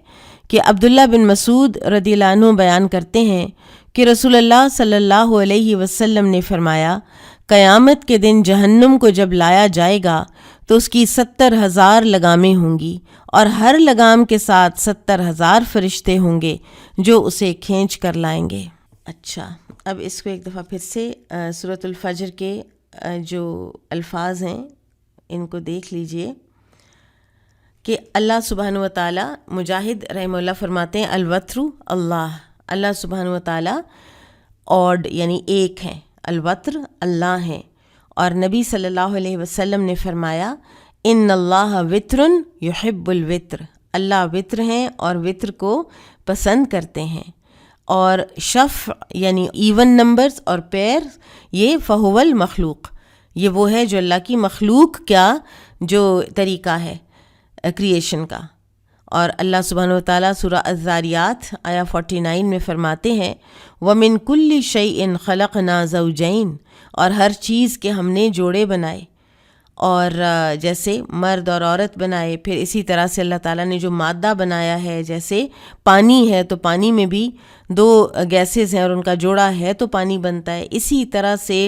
کہ عبداللہ بن مسعود رضی اللہ عنہ بیان کرتے ہیں کہ رسول اللہ صلی اللہ علیہ وسلم نے فرمایا، قیامت کے دن جہنم کو جب لایا جائے گا تو اس کی 70,000 لگامیں ہوں گی، اور ہر لگام کے ساتھ 70,000 فرشتے ہوں گے جو اسے کھینچ کر لائیں گے۔ اچھا، اب اس کو ایک دفعہ پھر سے سورۃ الفجر کے جو الفاظ ہیں ان کو دیکھ لیجئے کہ اللہ سبحانہ و تعالیٰ، مجاہد رحمہ اللہ فرماتے ہیں الوتر اللہ سبحانہ و تعالیٰ اوڈ یعنی ایک ہیں، الوتر اللہ ہیں، اور نبی صلی اللہ علیہ وسلم نے فرمایا ان اللہ وتر یحب الوتر، اللہ وتر ہیں اور وتر کو پسند کرتے ہیں، اور شفع یعنی ایون نمبرز اور پیر یہ فہو المخلوق، یہ وہ ہے جو اللہ کی مخلوق کا جو طریقہ ہے کریشن کا۔ اور اللہ سبحانہ و تعالیٰ سورہ الذاریات آیا 49 میں فرماتے ہیں وَمِن كُلِّ شَيْءٍ خَلَقْنَا زَوْجَيْن، اور ہر چیز کے ہم نے جوڑے بنائے، اور جیسے مرد اور عورت بنائے، پھر اسی طرح سے اللہ تعالیٰ نے جو مادہ بنایا ہے، جیسے پانی ہے تو پانی میں بھی 2 گیسز ہیں اور ان کا جوڑا ہے تو پانی بنتا ہے، اسی طرح سے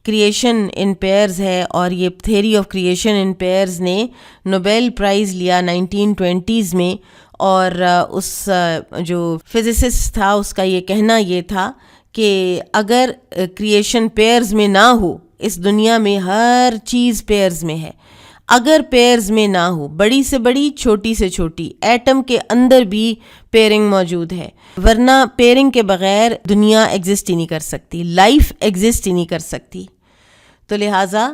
کریشن ان پیئرز ہے، اور یہ تھیوری آف کریشن ان پیئرز نے نوبیل پرائز لیا 1920s میں، اور اس جو فزسسٹ تھا اس کا یہ کہنا یہ تھا کہ اگر کریشن پیئرز میں نہ ہو، اس دنیا میں ہر چیز پیئرز میں ہے، اگر پیئرز میں نہ ہو، بڑی سے بڑی چھوٹی سے چھوٹی ایٹم کے اندر بھی پیئرنگ موجود ہے، ورنہ پیئرنگ کے بغیر دنیا ایگزسٹ ہی نہیں کر سکتی، لائف ایگزسٹ ہی نہیں کر سکتی۔ تو لہٰذا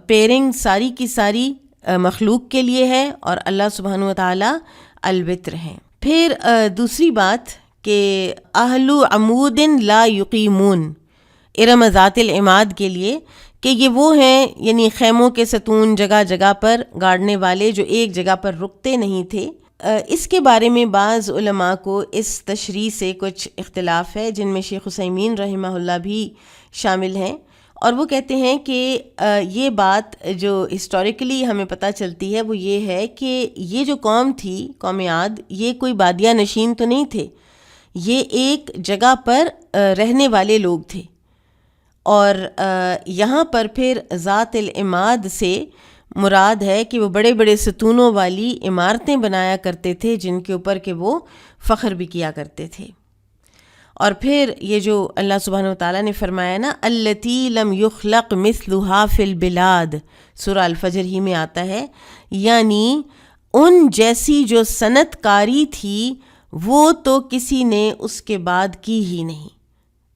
پیئرنگ ساری کی ساری مخلوق کے لیے ہے، اور اللہ سبحانہ و تعالیٰ الوتر ہیں۔ پھر دوسری بات کہ اہل عمود لا یقیمون، ارم ذات العماد کے لیے کہ یہ وہ ہیں یعنی خیموں کے ستون جگہ جگہ پر گاڑنے والے جو ایک جگہ پر رکتے نہیں تھے۔ اس کے بارے میں بعض علماء کو اس تشریح سے کچھ اختلاف ہے، جن میں شیخ عثیمین رحمہ اللہ بھی شامل ہیں، اور وہ کہتے ہیں کہ یہ بات جو ہسٹوریکلی ہمیں پتہ چلتی ہے وہ یہ ہے کہ یہ جو قوم تھی، قوم عاد، یہ کوئی بادیہ نشین تو نہیں تھے، یہ ایک جگہ پر رہنے والے لوگ تھے، اور یہاں پر پھر ذات العماد سے مراد ہے کہ وہ بڑے بڑے ستونوں والی عمارتیں بنایا کرتے تھے جن کے اوپر کہ وہ فخر بھی کیا کرتے تھے۔ اور پھر یہ جو اللہ سبحانہ و تعالیٰ نے فرمایا نا التی لم یخلق مثلها فی البلاد، سورہ الفجر ہی میں آتا ہے، یعنی ان جیسی جو صنعت کاری تھی وہ تو کسی نے اس کے بعد کی ہی نہیں،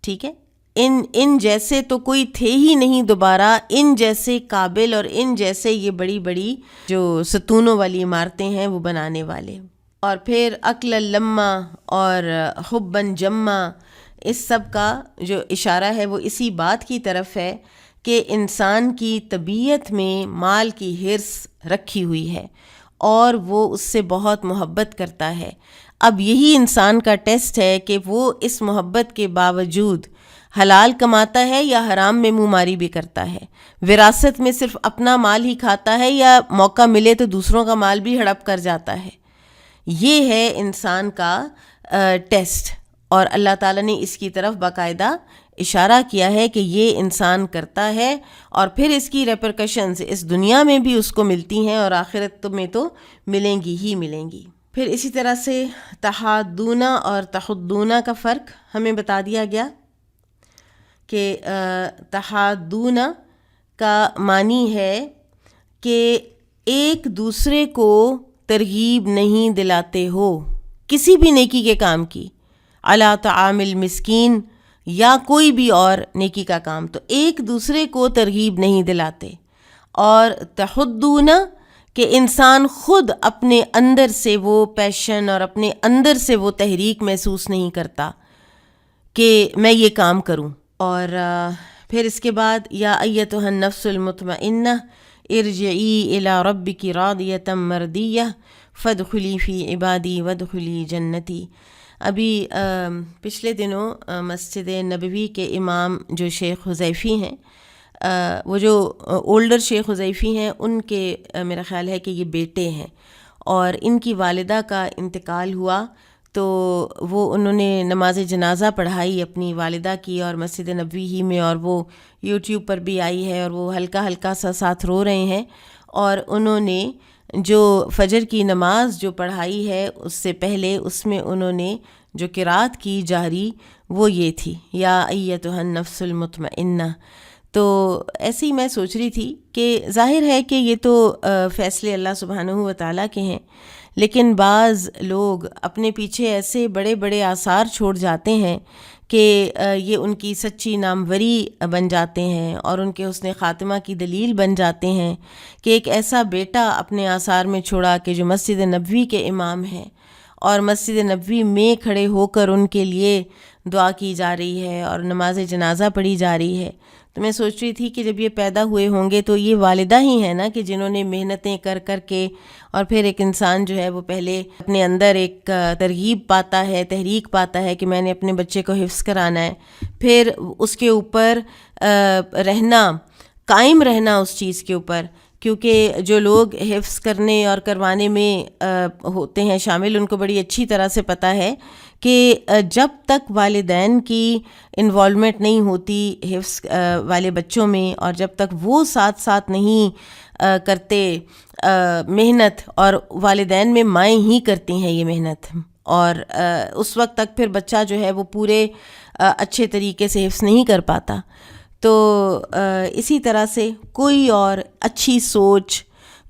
ٹھیک ہے، ان جیسے تو کوئی تھے ہی نہیں دوبارہ، ان جیسے قابل اور ان جیسے یہ بڑی بڑی جو ستونوں والی عمارتیں ہیں وہ بنانے والے۔ اور پھر عقل لما اور حبن جما، اس سب کا جو اشارہ ہے وہ اسی بات کی طرف ہے کہ انسان کی طبیعت میں مال کی حرص رکھی ہوئی ہے اور وہ اس سے بہت محبت کرتا ہے۔ اب یہی انسان کا ٹیسٹ ہے کہ وہ اس محبت کے باوجود حلال کماتا ہے یا حرام میں منہ ماری بھی کرتا ہے، وراثت میں صرف اپنا مال ہی کھاتا ہے یا موقع ملے تو دوسروں کا مال بھی ہڑپ کر جاتا ہے۔ یہ ہے انسان کا ٹیسٹ، اور اللہ تعالیٰ نے اس کی طرف باقاعدہ اشارہ کیا ہے کہ یہ انسان کرتا ہے، اور پھر اس کی ریپرکشنز اس دنیا میں بھی اس کو ملتی ہیں اور آخرت میں تو ملیں گی ہی ملیں گی۔ پھر اسی طرح سے تحادونا اور تحدونا کا فرق ہمیں بتا دیا گیا کہ تحادونا کا معنی ہے کہ ایک دوسرے کو ترغیب نہیں دلاتے ہو کسی بھی نیکی کے کام کی، علی طعام المسکین یا کوئی بھی اور نیکی کا کام، تو ایک دوسرے کو ترغیب نہیں دلاتے۔ اور تحدونا کہ انسان خود اپنے اندر سے وہ پیشن اور اپنے اندر سے وہ تحریک محسوس نہیں کرتا کہ میں یہ کام کروں۔ اور پھر اس کے بعد یا ایتھا النفس المطمئنہ ارجعی الی ربک راضیۃ مردیہ فادخلی فی عبادی وادخلی جنتی۔ ابھی پچھلے دنوں مسجد نبوی کے امام جو شیخ حذیفی ہیں، وہ جو اولڈر شیخ حذیفی ہیں ان کے میرا خیال ہے کہ یہ بیٹے ہیں، اور ان کی والدہ کا انتقال ہوا تو انہوں نے نماز جنازہ پڑھائی اپنی والدہ کی، اور مسجد نبوی ہی میں، اور وہ یوٹیوب پر بھی آئی ہے، اور وہ ہلکا ہلکا سا ساتھ رو رہے ہیں، اور انہوں نے جو فجر کی نماز جو پڑھائی ہے اس سے پہلے اس میں انہوں نے جو قرات کی جہری وہ یہ تھی، یا ایتھا النفس المطمئنہ۔ تو ایسے ہی میں سوچ رہی تھی کہ ظاہر ہے کہ یہ تو فیصلے اللہ سبحانہ و تعالیٰ کے ہیں، لیکن بعض لوگ اپنے پیچھے ایسے بڑے بڑے آثار چھوڑ جاتے ہیں کہ یہ ان کی سچی ناموری بن جاتے ہیں اور ان کے حسن خاتمہ کی دلیل بن جاتے ہیں، کہ ایک ایسا بیٹا اپنے آثار میں چھوڑا کہ جو مسجد نبوی کے امام ہیں، اور مسجد نبوی میں کھڑے ہو کر ان کے لیے دعا کی جا رہی ہے اور نماز جنازہ پڑھی جا رہی ہے۔ تو میں سوچ رہی تھی کہ جب یہ پیدا ہوئے ہوں گے تو یہ والدہ ہی ہیں نا، کہ جنہوں نے محنتیں کر کر کے، اور پھر ایک انسان جو ہے وہ پہلے اپنے اندر ایک ترغیب پاتا ہے، تحریک پاتا ہے کہ میں نے اپنے بچے کو حفظ کرانا ہے، پھر اس کے اوپر رہنا، قائم رہنا اس چیز کے اوپر، کیونکہ جو لوگ حفظ کرنے اور کروانے میں ہوتے ہیں شامل، ان کو بڑی اچھی طرح سے پتہ ہے کہ جب تک والدین کی انوالومنٹ نہیں ہوتی حفظ والے بچوں میں، اور جب تک وہ ساتھ ساتھ نہیں کرتے محنت، اور والدین میں مائیں ہی کرتی ہیں یہ محنت، اور اس وقت تک پھر بچہ جو ہے وہ پورے اچھے طریقے سے حفظ نہیں کر پاتا۔ تو اسی طرح سے کوئی اور اچھی سوچ،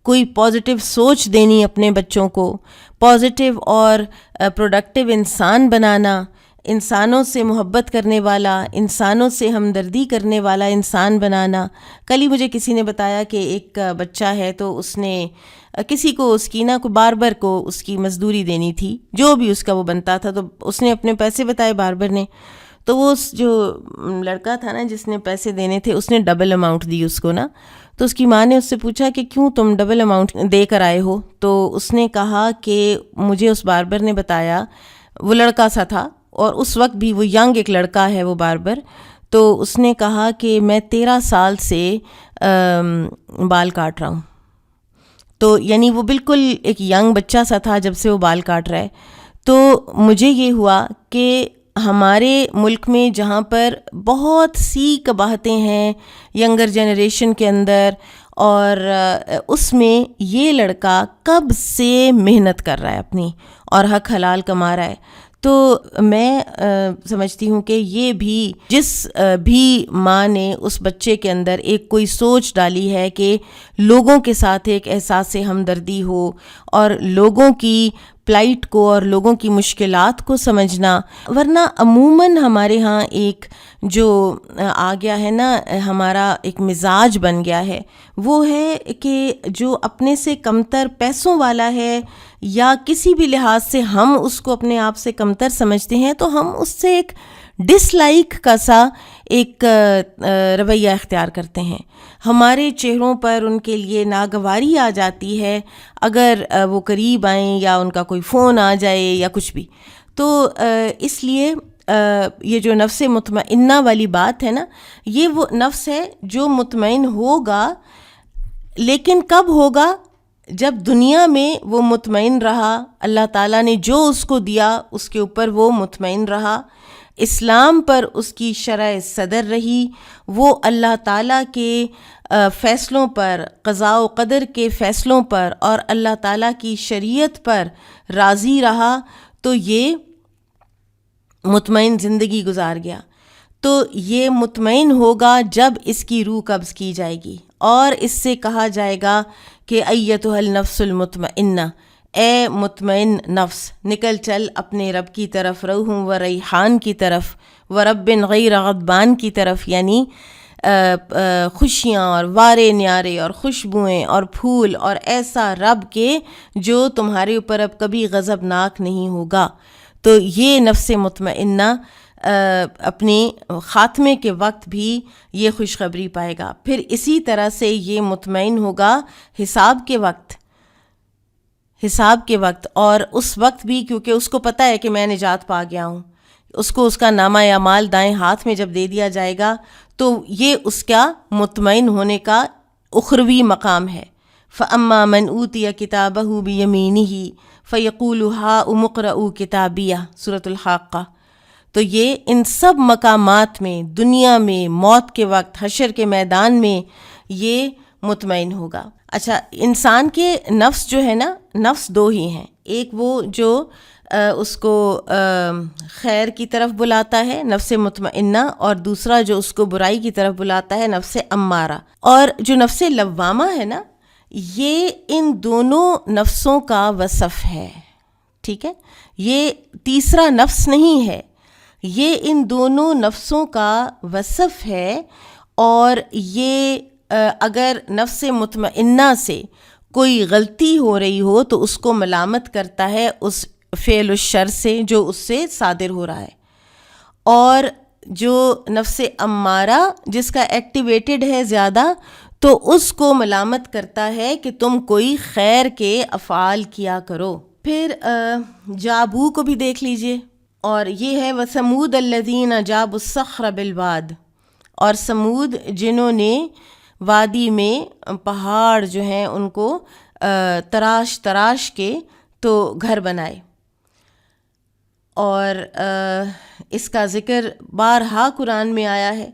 کوئی پازیٹیو سوچ دینی اپنے بچوں کو، پازیٹیو اور پروڈکٹیو انسان بنانا، انسانوں سے محبت کرنے والا، انسانوں سے ہمدردی کرنے والا انسان بنانا۔ کل ہی مجھے کسی نے بتایا کہ ایک بچہ ہے تو اس نے کسی کو، اس کی نا کو باربر کو اس کی مزدوری دینی تھی، جو بھی اس کا وہ بنتا تھا، تو اس نے اپنے پیسے بتائے باربر نے، تو وہ جو لڑکا تھا نا جس نے پیسے دینے تھے، اس نے ڈبل اماؤنٹ دی اس کو نا۔ تو اس کی ماں نے اس سے پوچھا کہ کیوں تم ڈبل اماؤنٹ دے کر آئے ہو؟ تو اس نے کہا کہ مجھے اس باربر نے بتایا، وہ لڑکا سا تھا اور اس وقت بھی وہ ینگ ایک لڑکا ہے وہ باربر، تو اس نے کہا کہ میں 13 سال سے بال کاٹ رہا ہوں۔ تو یعنی وہ بالکل ایک ینگ بچہ سا تھا جب سے وہ بال کاٹ رہا ہے۔ تو مجھے یہ ہوا کہ ہمارے ملک میں جہاں پر بہت سی قباحتیں ہیں ینگر جنریشن کے اندر، اور اس میں یہ لڑکا کب سے محنت کر رہا ہے اپنی اور حق حلال کما رہا ہے، تو میں سمجھتی ہوں کہ یہ بھی جس بھی ماں نے اس بچے کے اندر ایک کوئی سوچ ڈالی ہے کہ لوگوں کے ساتھ ایک احساس ہمدردی ہو، اور لوگوں کی پلائٹ کو اور لوگوں کی مشکلات کو سمجھنا، ورنہ عموماً ہمارے ہاں ایک جو آ گیا ہے نا، ہمارا ایک مزاج بن گیا ہے، وہ ہے کہ جو اپنے سے کمتر پیسوں والا ہے یا کسی بھی لحاظ سے ہم اس کو اپنے آپ سے کمتر سمجھتے ہیں، تو ہم اس سے ایک ڈس لائک کا سا ایک رویہ اختیار کرتے ہیں۔ ہمارے چہروں پر ان کے لیے ناگواری آ جاتی ہے اگر وہ قریب آئیں یا ان کا کوئی فون آ جائے یا کچھ بھی۔ تو اس لیے یہ جو نفس مطمئنہ والی بات ہے نا، یہ وہ نفس ہے جو مطمئن ہوگا، لیکن کب ہوگا؟ جب دنیا میں وہ مطمئن رہا، اللہ تعالیٰ نے جو اس کو دیا اس کے اوپر وہ مطمئن رہا، اسلام پر اس کی شرع صدر رہی، وہ اللہ تعالیٰ کے فیصلوں پر، قضاء و قدر کے فیصلوں پر اور اللہ تعالیٰ کی شریعت پر راضی رہا، تو یہ مطمئن زندگی گزار گیا۔ تو یہ مطمئن ہوگا جب اس کی روح قبض کی جائے گی اور اس سے کہا جائے گا کہ ایتھا النفس المطمئنہ، اے مطمئن نفس، نکل چل اپنے رب کی طرف، روح و ریحان کی طرف، و رب غیر غضبان کی طرف، یعنی خوشیاں اور وارے نیارے اور خوشبوئیں اور پھول اور ایسا رب کے جو تمہارے اوپر اب کبھی غضبناک نہیں ہوگا۔ تو یہ نفس مطمئنہ اپنے خاتمے کے وقت بھی یہ خوشخبری پائے گا۔ پھر اسی طرح سے یہ مطمئن ہوگا حساب کے وقت، اور اس وقت بھی، کیونکہ اس کو پتہ ہے کہ میں نجات پا گیا ہوں، اس کو اس کا نامہ اعمال دائیں ہاتھ میں جب دے دیا جائے گا تو یہ اس کا مطمئن ہونے کا اخروی مقام ہے۔ فَأَمَّا مَنْ أُوتِيَ كِتَابَهُ بِيَمِينِهِ فَيَقُولُ هَاؤُمُ اقْرَءُوا كِتَابِيَهْ سورۃ الحاقہ۔ تو یہ ان سب مقامات میں، دنیا میں، موت کے وقت، حشر کے میدان میں یہ مطمئن ہوگا۔ اچھا، انسان کے نفس جو ہے نا، نفس دو ہی ہیں، ایک وہ جو اس کو خیر کی طرف بلاتا ہے، نفس مطمئنہ، اور دوسرا جو اس کو برائی کی طرف بلاتا ہے، نفس امارہ۔ اور جو نفس لوامہ ہے نا، یہ ان دونوں نفسوں کا وصف ہے، ٹھیک ہے؟ یہ تیسرا نفس نہیں ہے، یہ ان دونوں نفسوں کا وصف ہے۔ اور یہ اگر نفس مطمئنہ سے کوئی غلطی ہو رہی ہو تو اس کو ملامت کرتا ہے اس فعل الشر سے جو اس سے صادر ہو رہا ہے، اور جو نفس امارہ جس کا ایکٹیویٹڈ ہے زیادہ، تو اس کو ملامت کرتا ہے کہ تم کوئی خیر کے افعال کیا کرو۔ پھر جابو کو بھی دیکھ لیجئے، اور یہ ہے وَثَمُودَ الَّذِينَ جَابُوا الصَّخْرَ بِالْوَادِ، اور سمود جنہوں نے وادی میں پہاڑ جو ہیں ان کو تراش تراش کے تو گھر بنائے۔ اور اس کا ذکر بارہا قرآن میں آیا ہے،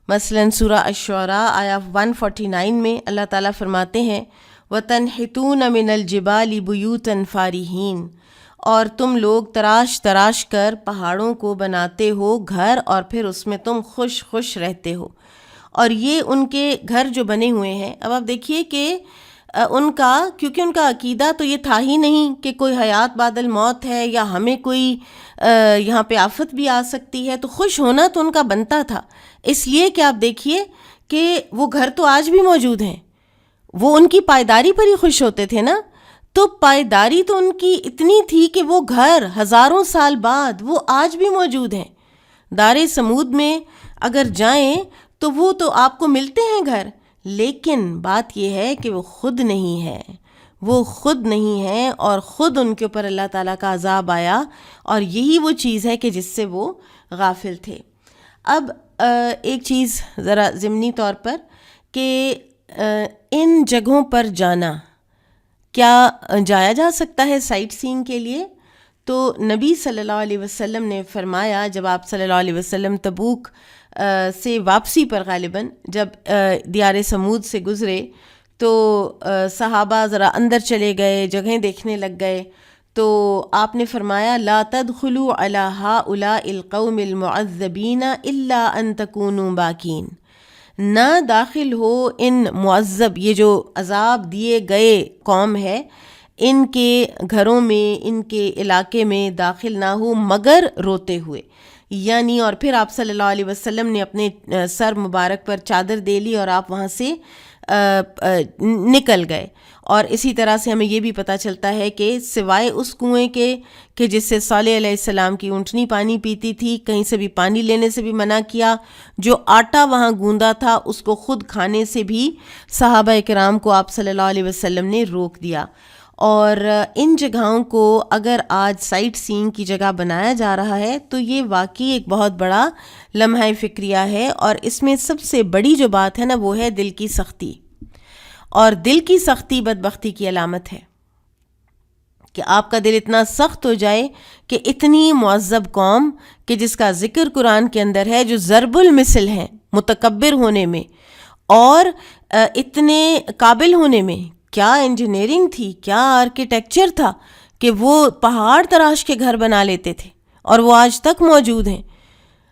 مثلاً سورہ الشعراء آیا 149 میں اللہ تعالیٰ فرماتے ہیں وَتَنْحِتُونَ مِنَ الْجِبَالِ بُيُوتًا فَارِهِينَ، اور تم لوگ تراش تراش کر پہاڑوں کو بناتے ہو گھر، اور پھر اس میں تم خوش خوش رہتے ہو۔ اور یہ ان کے گھر جو بنے ہوئے ہیں، اب آپ دیکھیے کہ ان کا، کیونکہ ان کا عقیدہ تو یہ تھا ہی نہیں کہ کوئی حیات بعد الموت ہے یا ہمیں کوئی یہاں پہ آفت بھی آ سکتی ہے، تو خوش ہونا تو ان کا بنتا تھا، اس لیے کہ آپ دیکھیے کہ وہ گھر تو آج بھی موجود ہیں، وہ ان کی پائیداری پر ہی خوش ہوتے تھے نا، تو پائیداری تو ان کی اتنی تھی کہ وہ گھر ہزاروں سال بعد وہ آج بھی موجود ہیں۔ دار سمود میں اگر جائیں تو وہ تو آپ کو ملتے ہیں گھر، لیکن بات یہ ہے کہ وہ خود نہیں ہے، وہ خود نہیں ہے، اور خود ان کے اوپر اللہ تعالیٰ کا عذاب آیا، اور یہی وہ چیز ہے کہ جس سے وہ غافل تھے۔ اب ایک چیز ذرا ضمنی طور پر کہ ان جگہوں پر جانا کیا جایا جا سکتا ہے سائٹ سینگ کے لیے؟ تو نبی صلی اللہ علیہ وسلم نے فرمایا، جب آپ صلی اللہ علیہ وسلم تبوک سے واپسی پر غالباً جب دیار سمود سے گزرے تو صحابہ ذرا اندر چلے گئے، جگہیں دیکھنے لگ گئے، تو آپ نے فرمایا لا تدخلوا علی ہؤلاء القوم المعذبین الا ان تکونوا باکین، نہ داخل ہو ان معذب، یہ جو عذاب دیے گئے قوم ہے، ان کے گھروں میں، ان کے علاقے میں داخل نہ ہو مگر روتے ہوئے، یعنی اور پھر آپ صلی اللہ علیہ وسلم نے اپنے سر مبارک پر چادر دے لی اور آپ وہاں سے نکل گئے۔ اور اسی طرح سے ہمیں یہ بھی پتہ چلتا ہے کہ سوائے اس کنویں کے کہ جس سے صالح علیہ السلام کی اونٹنی پانی پیتی تھی، کہیں سے بھی پانی لینے سے بھی منع کیا، جو آٹا وہاں گوندا تھا اس کو خود کھانے سے بھی صحابہ کرام کو آپ صلی اللہ علیہ وسلم نے روک دیا۔ اور ان جگہوں کو اگر آج سائٹ سینگ کی جگہ بنایا جا رہا ہے تو یہ واقعی ایک بہت بڑا لمحہ فکریہ ہے، اور اس میں سب سے بڑی جو بات ہے نا وہ ہے دل کی سختی، اور دل کی سختی بدبختی کی علامت ہے کہ آپ کا دل اتنا سخت ہو جائے کہ اتنی معذب قوم کہ جس کا ذکر قرآن کے اندر ہے، جو ضرب المثل ہیں متکبر ہونے میں اور اتنے قابل ہونے میں، کیا انجینئرنگ تھی، کیا آرکیٹیکچر تھا کہ وہ پہاڑ تراش کے گھر بنا لیتے تھے، اور وہ آج تک موجود ہیں۔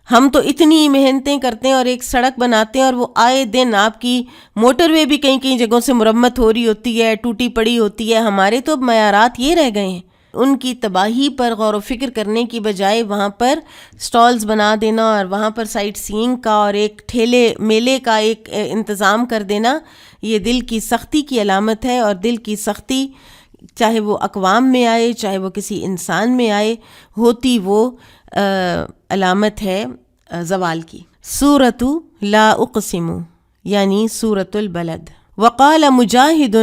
ہم تو اتنی محنتیں کرتے ہیں اور ایک سڑک بناتے ہیں، اور وہ آئے دن آپ کی موٹر وے بھی کئی کئی جگہوں سے مرمت ہو رہی ہوتی ہے، ٹوٹی پڑی ہوتی ہے۔ ہمارے تو اب معیارات یہ رہ گئے ہیں، ان کی تباہی پر غور و فکر کرنے کی بجائے وہاں پر سٹالز بنا دینا اور وہاں پر سائٹ سینگ کا اور ایک ٹھیلے میلے کا ایک انتظام کر دینا، یہ دل کی سختی کی علامت ہے۔ اور دل کی سختی چاہے وہ اقوام میں آئے، چاہے وہ کسی انسان میں آئے، ہوتی وہ علامت ہے زوال کی۔ سورۃ لا اقسم یعنی سورۃ البلد۔ وقال مجاہد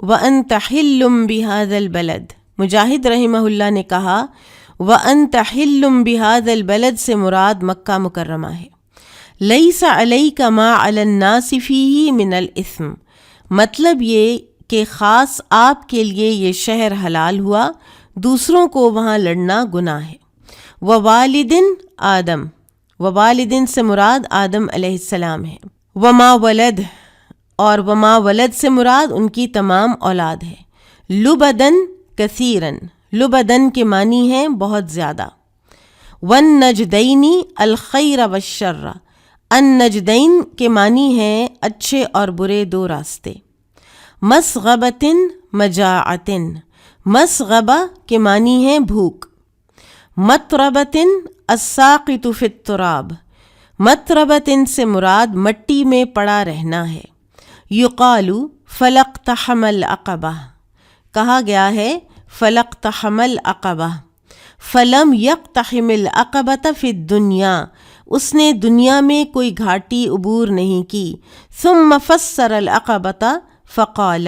وانت حل بهذا البلد، مجاہد رحمہ اللہ نے کہا وانت حل بهذا البلد سے مراد مکہ مکرمہ ہے۔ لیس علیک ما علی الناس فیہ من الاثم، مطلب یہ کہ خاص آپ کے لیے یہ شہر حلال ہوا، دوسروں کو وہاں لڑنا گناہ ہے۔ ووالدن آدم، ووالدن سے مراد آدم علیہ السلام ہے۔ وما ولد، اور وما ولد سے مراد ان کی تمام اولاد ہے۔ لبدن کثیرن، لبدن کے معنی ہیں بہت زیادہ۔ والنجدین الخیر والشر، النجدین کے معنی ہیں اچھے اور برے دو راستے۔ مسغبتن مجاعتن، مسغبہ کے معنی ہیں بھوک۔ مطربتن الساقط فی التراب، مطربتن سے مراد مٹی میں پڑا رہنا ہے۔ یقال فلقتحم العقبہ، کہا گیا ہے فلقتحم العقبہ، فلم یقتحم العقبۃ فی الدنیا، اس نے دنیا میں کوئی گھاٹی عبور نہیں کی۔ ثم فسر العقبۃ فقال،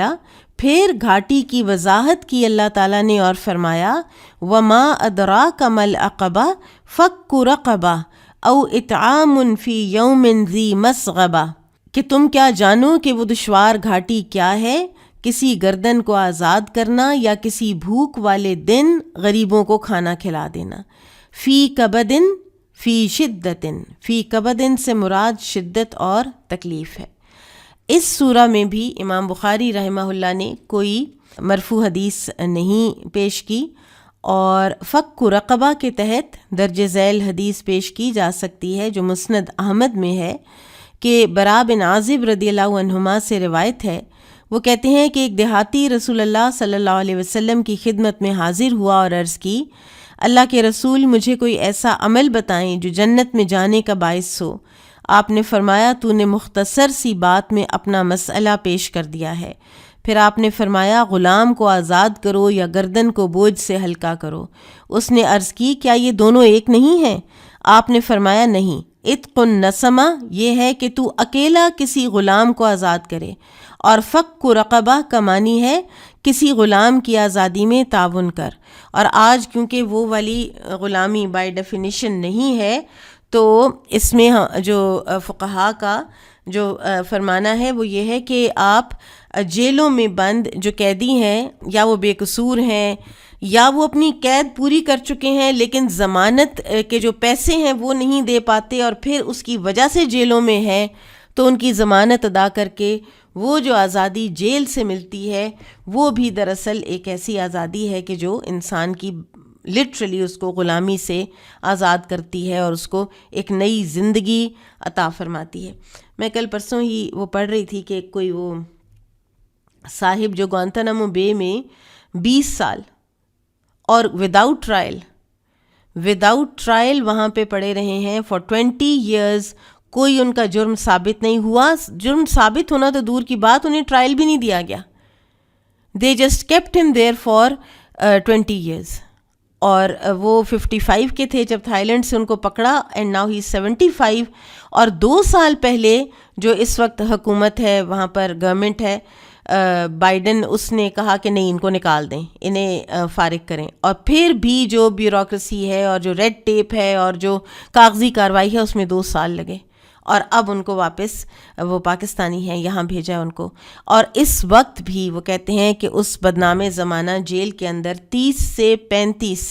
پھر گھاٹی کی وضاحت کی اللہ تعالیٰ نے اور فرمایا وما ادراک ما العقبہ فک رقبہ او اطعام فی یوم ذی مسغبہ، کہ تم کیا جانو کہ وہ دشوار گھاٹی کیا ہے، کسی گردن کو آزاد کرنا یا کسی بھوک والے دن غریبوں کو کھانا کھلا دینا۔ فی کبدن فی شدتن، فی کبدن سے مراد شدت اور تکلیف ہے۔ اس سورہ میں بھی امام بخاری رحمہ اللہ نے کوئی مرفوع حدیث نہیں پیش کی، اور فک رقبہ کے تحت درج ذیل حدیث پیش کی جا سکتی ہے جو مسند احمد میں ہے کہ برا بن عازب رضی اللہ عنہما سے روایت ہے، وہ کہتے ہیں کہ ایک دیہاتی رسول اللہ صلی اللہ علیہ وسلم کی خدمت میں حاضر ہوا اور عرض کی اللہ کے رسول، مجھے کوئی ایسا عمل بتائیں جو جنت میں جانے کا باعث ہو۔ آپ نے فرمایا تو نے مختصر سی بات میں اپنا مسئلہ پیش کر دیا ہے۔ پھر آپ نے فرمایا غلام کو آزاد کرو یا گردن کو بوجھ سے ہلکا کرو۔ اس نے عرض کی کیا یہ دونوں ایک نہیں ہیں؟ آپ نے فرمایا نہیں، عتق النسمہ یہ ہے کہ تو اکیلا کسی غلام کو آزاد کرے، اور فک رقبہ کا معنی ہے کسی غلام کی آزادی میں تعاون کر۔ اور آج کیونکہ وہ والی غلامی بائی ڈیفینیشن نہیں ہے، تو اس میں جو فقہا کا جو فرمانا ہے وہ یہ ہے کہ آپ جیلوں میں بند جو قیدی ہیں، یا وہ بے قصور ہیں یا وہ اپنی قید پوری کر چکے ہیں لیکن ضمانت کے جو پیسے ہیں وہ نہیں دے پاتے اور پھر اس کی وجہ سے جیلوں میں ہیں، تو ان کی ضمانت ادا کر کے وہ جو آزادی جیل سے ملتی ہے وہ بھی دراصل ایک ایسی آزادی ہے کہ جو انسان کی لٹرلی اس کو غلامی سے آزاد کرتی ہے اور اس کو ایک نئی زندگی عطا فرماتی ہے۔ میں کل پرسوں ہی وہ پڑھ رہی تھی کہ کوئی وہ صاحب جو گوانتانامو بے میں 20 سال اور وداؤٹ ٹرائل وہاں پہ پڑے رہے ہیں فار 20 years، کوئی ان کا جرم ثابت نہیں ہوا۔ جرم ثابت ہونا تو دور کی بات، انہیں ٹرائل بھی نہیں دیا گیا۔ they just kept him there for 20 years، اور وہ 55 کے تھے جب تھائی لینڈ سے ان کو پکڑا، اینڈ ناؤ ہی 75۔ اور 2 سال پہلے جو اس وقت حکومت ہے وہاں پر گورنمنٹ ہے بائیڈن، اس نے کہا کہ نہیں ان کو نکال دیں، انہیں فارغ کریں، اور پھر بھی جو بیوروکریسی ہے اور جو ریڈ ٹیپ ہے اور جو کاغذی کارروائی ہے اس میں 2 سال لگے، اور اب ان کو واپس وہ پاکستانی ہیں یہاں بھیجا ان کو۔ اور اس وقت بھی وہ کہتے ہیں کہ اس بدنام زمانہ جیل کے اندر 30 سے 35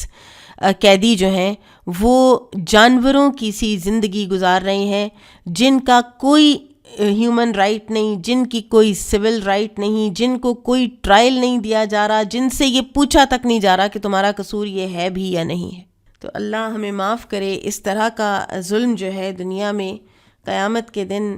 قیدی جو ہیں وہ جانوروں کی سی زندگی گزار رہے ہیں، جن کا کوئی ہیومن رائٹ نہیں، جن کی کوئی سول رائٹ نہیں، جن کو کوئی ٹرائل نہیں دیا جا رہا، جن سے یہ پوچھا تک نہیں جا رہا کہ تمہارا قصور یہ ہے بھی یا نہیں ہے۔ تو اللہ ہمیں معاف کرے، اس طرح کا ظلم جو ہے دنیا میں قیامت کے دن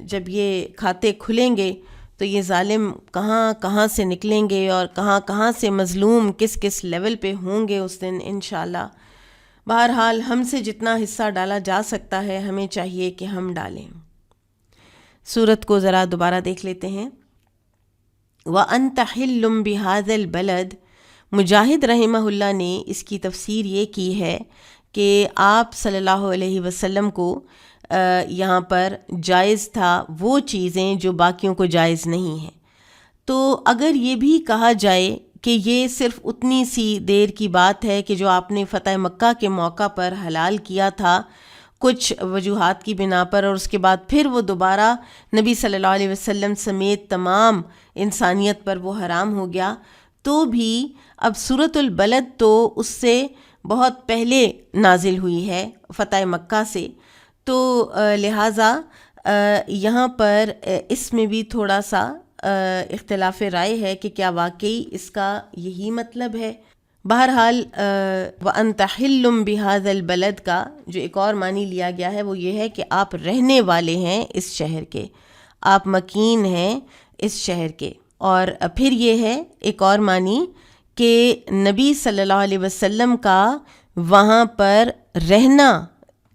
جب یہ کھاتے کھلیں گے تو یہ ظالم کہاں کہاں سے نکلیں گے اور کہاں کہاں سے مظلوم کس کس لیول پہ ہوں گے اس دن انشاءاللہ۔ بہرحال ہم سے جتنا حصہ ڈالا جا سکتا ہے ہمیں چاہیے کہ ہم ڈالیں۔ سورت کو ذرا دوبارہ دیکھ لیتے ہیں۔ وَأَنْتَ حِلٌّ بِهَذَا الْبَلَدِ، مجاہد رحمہ اللہ نے اس کی تفسیر یہ کی ہے کہ آپ صلی اللہ علیہ وسلم کو یہاں پر جائز تھا وہ چیزیں جو باقیوں کو جائز نہیں ہیں۔ تو اگر یہ بھی کہا جائے کہ یہ صرف اتنی سی دیر کی بات ہے کہ جو آپ نے فتح مکہ کے موقع پر حلال کیا تھا کچھ وجوہات کی بنا پر، اور اس کے بعد پھر وہ دوبارہ نبی صلی اللہ علیہ وسلم سمیت تمام انسانیت پر وہ حرام ہو گیا، تو بھی اب سورۃ البلد تو اس سے بہت پہلے نازل ہوئی ہے، فتح مکہ سے، تو لہٰذا یہاں پر اس میں بھی تھوڑا سا اختلاف رائے ہے کہ کیا واقعی اس کا یہی مطلب ہے۔ بہرحال وَأَنْتَ حِلٌّ بِهَذَا الْبَلَدِ کا جو ایک اور معنی لیا گیا ہے وہ یہ ہے کہ آپ رہنے والے ہیں اس شہر کے، آپ مکین ہیں اس شہر کے۔ اور پھر یہ ہے ایک اور معنی کہ نبی صلی اللہ علیہ وسلم کا وہاں پر رہنا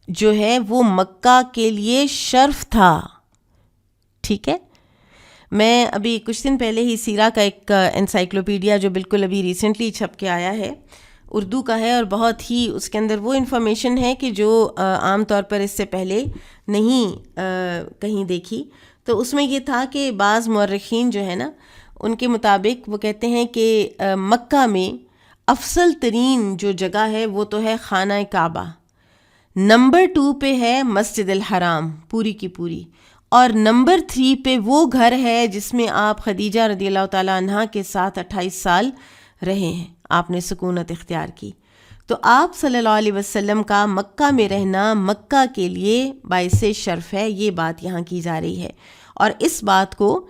جو ہے وہ مکہ کے لیے شرف تھا، ٹھیک ہے۔ میں ابھی کچھ دن پہلے ہی سیرہ کا ایک انسائکلوپیڈیا جو بالکل ابھی ریسنٹلی چھپ کے آیا ہے، اردو کا ہے، اور بہت ہی اس کے اندر وہ انفارمیشن ہے کہ جو عام طور پر اس سے پہلے نہیں کہیں دیکھی۔ تو اس میں یہ تھا کہ بعض مورخین جو ہے نا، ان کے مطابق وہ کہتے ہیں کہ مکہ میں افضل ترین جو جگہ ہے وہ تو ہے خانہ کعبہ، نمبر 2 پہ ہے مسجد الحرام پوری کی پوری، اور نمبر 3 پہ وہ گھر ہے جس میں آپ خدیجہ رضی اللہ تعالیٰ عنہا کے ساتھ 28 سال رہے ہیں، آپ نے سکونت اختیار کی۔ تو آپ صلی اللہ علیہ وسلم کا مکہ میں رہنا مکہ کے لیے باعث شرف ہے، یہ بات یہاں کی جا رہی ہے۔ اور اس بات کو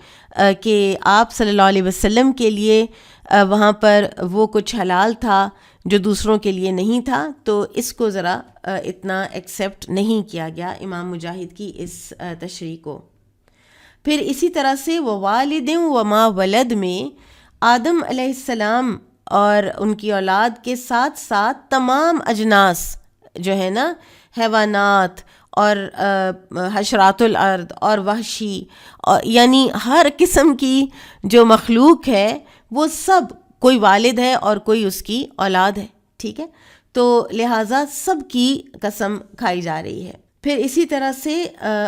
کہ آپ صلی اللہ علیہ وسلم کے لیے وہاں پر وہ کچھ حلال تھا جو دوسروں کے لیے نہیں تھا، تو اس کو ذرا اتنا ایکسیپٹ نہیں کیا گیا امام مجاہد کی اس تشریح کو۔ پھر اسی طرح سے ووالد وما ولد میں آدم علیہ السلام اور ان کی اولاد کے ساتھ ساتھ تمام اجناس جو ہے نا، حیوانات اور حشرات الارض اور وحشی، یعنی ہر قسم کی جو مخلوق ہے وہ سب، کوئی والد ہے اور کوئی اس کی اولاد ہے، ٹھیک ہے، تو لہٰذا سب کی قسم کھائی جا رہی ہے۔ پھر اسی طرح سے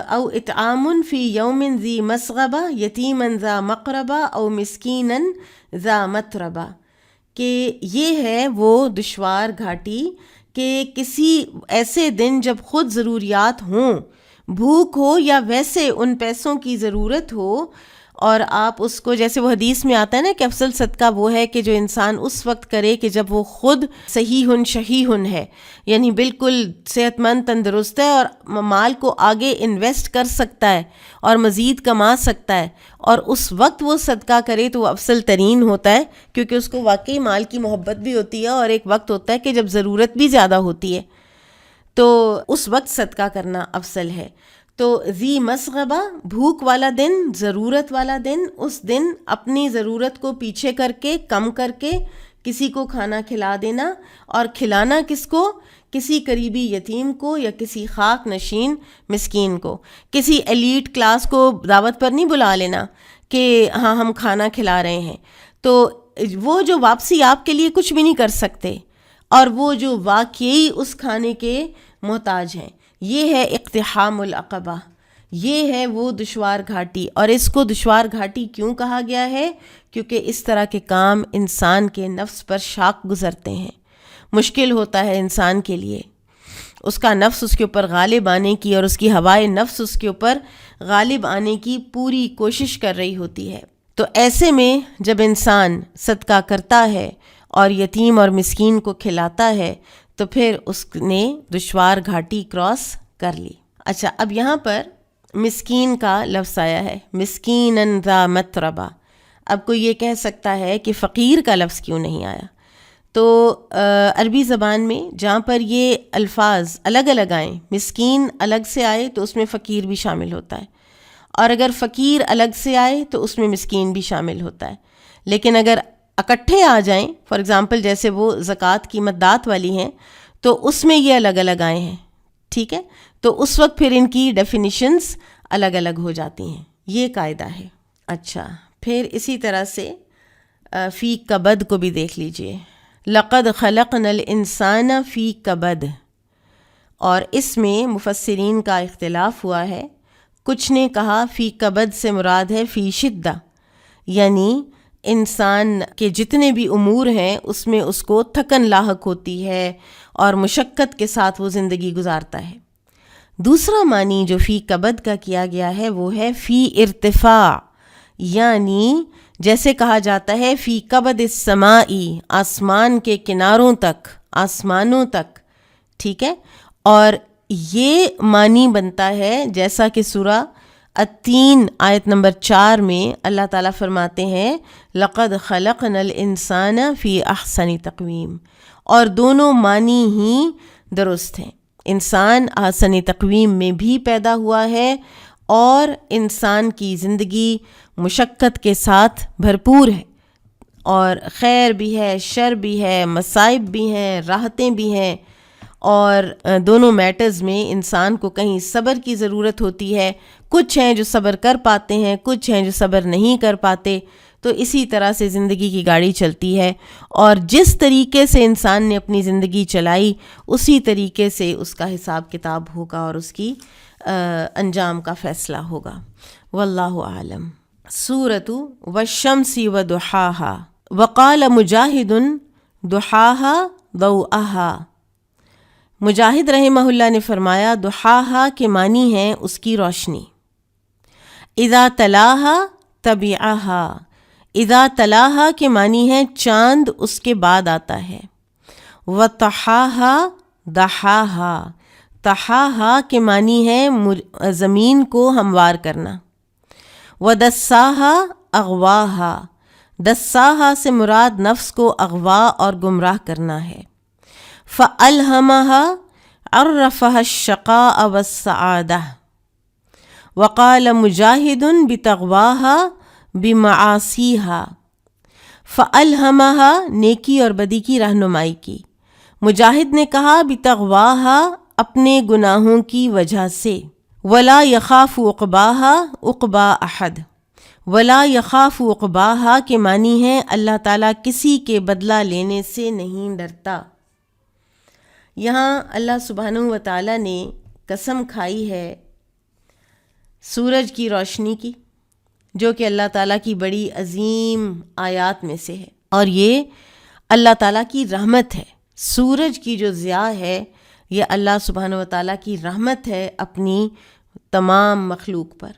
او اطعام فی یوم ذی مسغبہ یتیما ذا مقربہ او مسکینا ذا متربہ، کہ یہ ہے وہ دشوار گھاٹی کہ کسی ایسے دن جب خود ضروریات ہوں، بھوک ہو یا ویسے ان پیسوں کی ضرورت ہو، اور آپ اس کو، جیسے وہ حدیث میں آتا ہے نا کہ افضل صدقہ وہ ہے کہ جو انسان اس وقت کرے کہ جب وہ خود صحیح شہیح ہے، یعنی بالکل صحت مند تندرست ہے اور مال کو آگے انویسٹ کر سکتا ہے اور مزید کما سکتا ہے، اور اس وقت وہ صدقہ کرے تو وہ افضل ترین ہوتا ہے، کیونکہ اس کو واقعی مال کی محبت بھی ہوتی ہے، اور ایک وقت ہوتا ہے کہ جب ضرورت بھی زیادہ ہوتی ہے، تو اس وقت صدقہ کرنا افضل ہے۔ تو ذی مسغبہ بھوک والا دن، ضرورت والا دن، اس دن اپنی ضرورت کو پیچھے کر کے، کم کر کے کسی کو کھانا کھلا دینا، اور کھلانا کس کو؟ کسی قریبی یتیم کو یا کسی خاک نشین مسکین کو۔ کسی ایلیٹ کلاس کو دعوت پر نہیں بلا لینا کہ ہاں ہم کھانا کھلا رہے ہیں، تو وہ جو واپسی آپ کے لیے کچھ بھی نہیں کر سکتے، اور وہ جو واقعی اس کھانے کے محتاج ہیں، یہ ہے اقتحام العقبہ، یہ ہے وہ دشوار گھاٹی۔ اور اس کو دشوار گھاٹی کیوں کہا گیا ہے؟ کیونکہ اس طرح کے کام انسان کے نفس پر شاق گزرتے ہیں، مشکل ہوتا ہے انسان کے لیے، اس کا نفس اس کے اوپر غالب آنے کی، اور اس کی ہوائے نفس اس کے اوپر غالب آنے کی پوری کوشش کر رہی ہوتی ہے۔ تو ایسے میں جب انسان صدقہ کرتا ہے اور یتیم اور مسکین کو کھلاتا ہے تو پھر اس نے دشوار گھاٹی کراس کر لی۔ اچھا، اب یہاں پر مسکین کا لفظ آیا ہے، مسکیناً ذا متربہ۔ اب کوئی یہ کہہ سکتا ہے کہ فقیر کا لفظ کیوں نہیں آیا؟ تو عربی زبان میں جہاں پر یہ الفاظ الگ الگ آئیں، مسکین الگ سے آئے تو اس میں فقیر بھی شامل ہوتا ہے، اور اگر فقیر الگ سے آئے تو اس میں مسکین بھی شامل ہوتا ہے۔ لیکن اگر اکٹھے آ جائیں، فار ایگزامپل جیسے وہ زکوٰۃ کی مدات والی ہیں، تو اس میں یہ الگ الگ آئے ہیں، ٹھیک ہے، تو اس وقت پھر ان کی ڈیفینیشنز الگ الگ ہو جاتی ہیں، یہ قاعدہ ہے۔ اچھا، پھر اسی طرح سے فی کبد کو بھی دیکھ لیجئے، لقد خلقنا الانسان فی کبد، اور اس میں مفسرین کا اختلاف ہوا ہے۔ کچھ نے کہا فی کبد سے مراد ہے فی شدہ، یعنی انسان کے جتنے بھی امور ہیں اس میں اس کو تھکن لاحق ہوتی ہے اور مشقت کے ساتھ وہ زندگی گزارتا ہے۔ دوسرا معنی جو فی کبد کا کیا گیا ہے وہ ہے فی ارتفاع، یعنی جیسے کہا جاتا ہے فی کبد السمائی، آسمان کے کناروں تک، آسمانوں تک، ٹھیک ہے. اور یہ معنی بنتا ہے جیسا کہ سورہ التین آیت نمبر 4 میں اللہ تعالیٰ فرماتے ہیں لقد خلقنا الانسان فی احسن تقویم، اور دونوں معنی ہی درست ہیں. انسان احسن تقویم میں بھی پیدا ہوا ہے اور انسان کی زندگی مشقت کے ساتھ بھرپور ہے، اور خیر بھی ہے، شر بھی ہے، مصائب بھی ہیں، راحتیں بھی ہیں، اور دونوں میٹرز میں انسان کو کہیں صبر کی ضرورت ہوتی ہے. کچھ ہیں جو صبر کر پاتے ہیں، کچھ ہیں جو صبر نہیں کر پاتے. تو اسی طرح سے زندگی کی گاڑی چلتی ہے، اور جس طریقے سے انسان نے اپنی زندگی چلائی اسی طریقے سے اس کا حساب کتاب ہوگا اور اس کی انجام کا فیصلہ ہوگا. واللہ اعلم. سورۃ والشمس وضحاہا. وقال مجاہد ضحاہا ضوءہا. مجاہد رحمہ اللہ نے فرمایا ضحاہا کے معنی ہے اس کی روشنی. اذا تلاہا تبعہا. اذا تلاہا کے معنی ہے چاند اس کے بعد آتا ہے. وطحاہا دحاہا. طحاہا کے معنی ہے زمین کو ہموار کرنا. ودساہا اغواہا. دساہا سے مراد نفس کو اغوا اور گمراہ کرنا ہے. فَأَلْهَمَهَا عَرَّفَهَا الشَّقَاءَ وَالسَّعَادَةَ. وقال مجاہد بتغواها بمعاصیها. فَأَلْهَمَهَا نیکی اور بدی کی رہنمائی کی. مجاہد نے کہا بتغواها اپنے گناہوں کی وجہ سے. ولا یخاف عقباها عقبا احد. ولا یخاف عقباها کے معنی ہے اللہ تعالیٰ کسی کے بدلہ لینے سے نہیں ڈرتا. یہاں اللہ سبحانہ و تعالیٰ نے قسم کھائی ہے سورج کی روشنی کی، جو کہ اللہ تعالیٰ کی بڑی عظیم آیات میں سے ہے، اور یہ اللہ تعالیٰ کی رحمت ہے. سورج کی جو ضیاء ہے یہ اللہ سبحانہ و تعالیٰ کی رحمت ہے اپنی تمام مخلوق پر.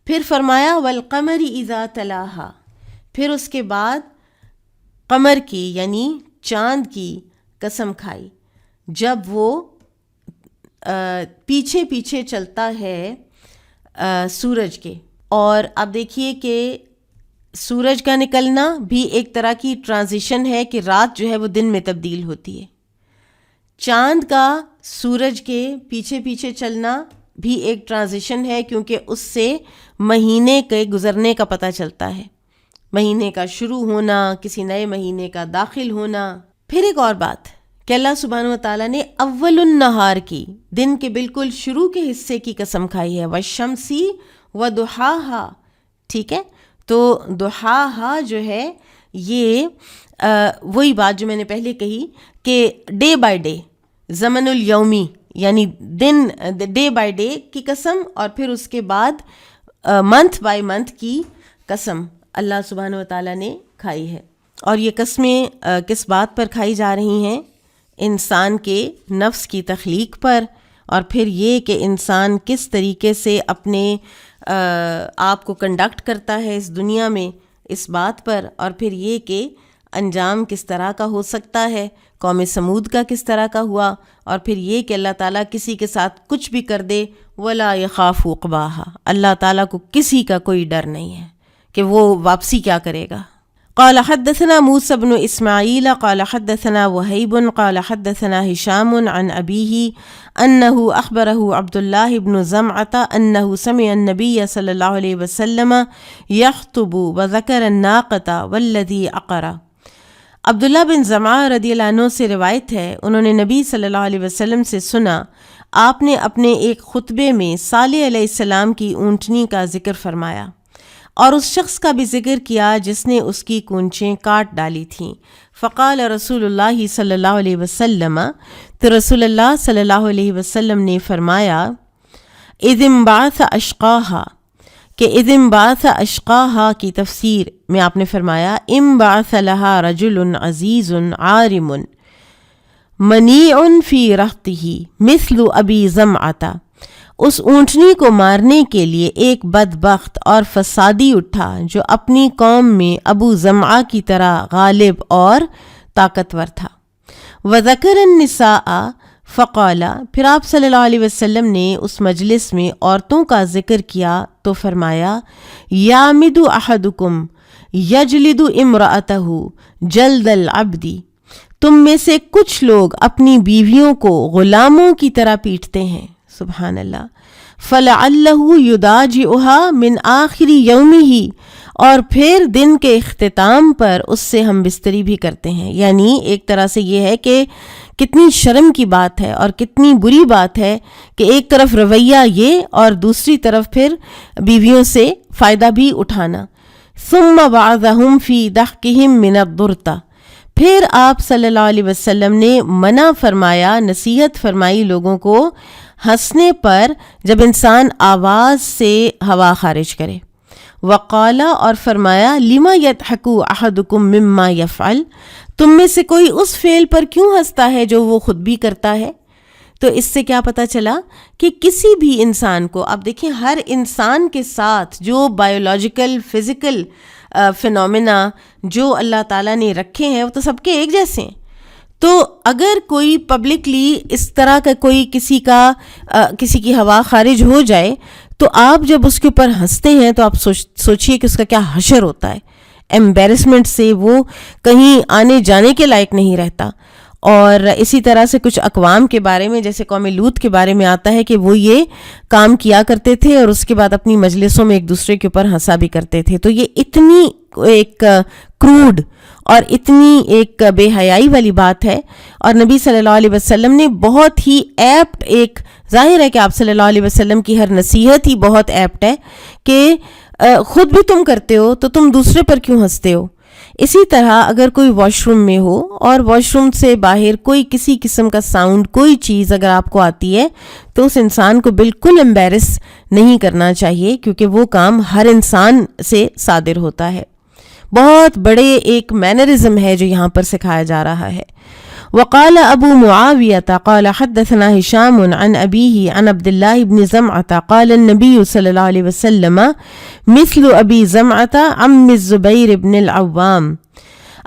پھر فرمایا والقمر اذا تلاہا. پھر اس کے بعد قمر کی یعنی چاند کی قسم کھائی جب وہ پیچھے پیچھے چلتا ہے سورج کے. اور اب دیکھیے کہ سورج کا نکلنا بھی ایک طرح کی ٹرانزیشن ہے کہ رات جو ہے وہ دن میں تبدیل ہوتی ہے. چاند کا سورج کے پیچھے پیچھے چلنا بھی ایک ٹرانزیشن ہے، کیونکہ اس سے مہینے کے گزرنے کا پتہ چلتا ہے، مہینے کا شروع ہونا، کسی نئے مہینے کا داخل ہونا. پھر ایک اور بات کہ اللہ سبحانہ و تعالیٰ نے اول النہار کی، دن کے بالکل شروع کے حصے کی قسم کھائی ہے. والشمسی وضحاہا. ٹھیک ہے، تو ضحاہا جو ہے یہ وہی بات جو میں نے پہلے کہی کہ ڈے بائی ڈے، زمن الیومی یعنی دن، ڈے بائی ڈے کی قسم، اور پھر اس کے بعد منتھ بائی منتھ کی قسم اللہ سبحانہ و تعالیٰ نے کھائی ہے. اور یہ قسمیں کس بات پر کھائی جا رہی ہیں؟ انسان کے نفس کی تخلیق پر، اور پھر یہ کہ انسان کس طریقے سے اپنے آپ کو کنڈکٹ کرتا ہے اس دنیا میں، اس بات پر، اور پھر یہ کہ انجام کس طرح کا ہو سکتا ہے، قوم سمود کا کس طرح کا ہوا، اور پھر یہ کہ اللہ تعالیٰ کسی کے ساتھ کچھ بھی کر دے ولا یخاف عقباہا. اللہ تعالیٰ کو کسی کا کوئی ڈر نہیں ہے کہ وہ واپسی کیا کرے گا. قال حدثنا موسى بن اسماعيل قال حدثنا وهيب قال حدثنا هشام عن أبيه أنه أخبره عبد الله بن زمعة أنه سمع النبي صلى الله عليه وسلم يخطب وذكر الناقة والذي عقر. عبداللہ بن زمعہ رضی اللہ عنہ سے روایت ہے، انہوں نے نبی صلی اللہ علیہ وسلم سے سنا، آپ نے اپنے ایک خطبے میں صالح علیہ السلام کی اونٹنی کا ذکر فرمایا اور اس شخص کا بھی ذکر کیا جس نے اس کی کونچیں کاٹ ڈالی تھیں. فقال رسول اللہ صلی اللہ علیہ وسلم، تو رسول اللہ صلی اللہ علیہ وسلم نے فرمایا اذ انبعث اشقاہا، کہ اذ انبعث اشقاہا کی تفسیر میں آپ نے فرمایا انبعث لہا رجل عزیز عارم منیع فی رختہ مثل ابی زمعۃ، اس اونٹنی کو مارنے کے لیے ایک بدبخت اور فسادی اٹھا جو اپنی قوم میں ابو زمعہ کی طرح غالب اور طاقتور تھا۔ وذکر النساء فقال، پھر آپ صلی اللہ علیہ وسلم نے اس مجلس میں عورتوں کا ذکر کیا تو فرمایا، یامد احدکم یجلد امرأتہ جلد العبد، تم میں سے کچھ لوگ اپنی بیویوں کو غلاموں کی طرح پیٹتے ہیں، سبحان اللہ، فلعلہ یداجئها من آخر یومہ، اور پھر دن کے اختتام پر اس سے ہم بستری بھی کرتے ہیں۔ یعنی ایک طرح سے یہ ہے کہ کتنی شرم کی بات ہے اور کتنی بری بات ہے کہ ایک طرف رویہ یہ اور دوسری طرف پھر بیویوں سے فائدہ بھی اٹھانا۔ ثم بعضهم فی ضحکہم من الضرۃ، پھر آپ صلی اللہ علیہ وسلم نے منع فرمایا، نصیحت فرمائی لوگوں کو ہنسنے پر جب انسان آواز سے ہوا خارج کرے۔ وقالا، اور فرمایا، لما یضحک احدکم مما یفعل، تم میں سے کوئی اس فعل پر کیوں ہنستا ہے جو وہ خود بھی کرتا ہے؟ تو اس سے کیا پتہ چلا کہ کسی بھی انسان کو، آپ دیکھیں ہر انسان کے ساتھ جو بایولوجیکل فزیکل فینومینا جو اللہ تعالیٰ نے رکھے ہیں وہ تو سب کے ایک جیسے ہیں۔ تو اگر کوئی پبلکلی اس طرح کا کوئی کسی کی ہوا خارج ہو جائے تو آپ جب اس کے اوپر ہنستے ہیں تو آپ سوچئے کہ اس کا کیا حشر ہوتا ہے، ایمبیرسمنٹ سے وہ کہیں آنے جانے کے لائق نہیں رہتا۔ اور اسی طرح سے کچھ اقوام کے بارے میں، جیسے قوم لوط کے بارے میں آتا ہے کہ وہ یہ کام کیا کرتے تھے اور اس کے بعد اپنی مجلسوں میں ایک دوسرے کے اوپر ہنسا بھی کرتے تھے۔ تو یہ اتنی ایک کروڈ اور اتنی ایک بے حیائی والی بات ہے، اور نبی صلی اللہ علیہ وسلم نے بہت ہی ایپٹ، ایک ظاہر ہے کہ آپ صلی اللہ علیہ وسلم کی ہر نصیحت ہی بہت ایپٹ ہے کہ خود بھی تم کرتے ہو تو تم دوسرے پر کیوں ہنستے ہو۔ اسی طرح اگر کوئی واش روم میں ہو اور واش روم سے باہر کوئی کسی قسم کا ساؤنڈ، کوئی چیز اگر آپ کو آتی ہے تو اس انسان کو بالکل امبیرس نہیں کرنا چاہیے، کیونکہ وہ کام ہر انسان سے صادر ہوتا ہے۔ بہت بڑے ایک مینرزم ہے جو یہاں پر سکھایا جا رہا ہے۔ وقال ابو معاویہ قال حدثنا ہشام عن ابیہ عن عبد اللہ بن زمعۃ قال النبی صلی اللہ علیہ وسلم مثل ابی زمعۃ عم الزبیر بن العوام،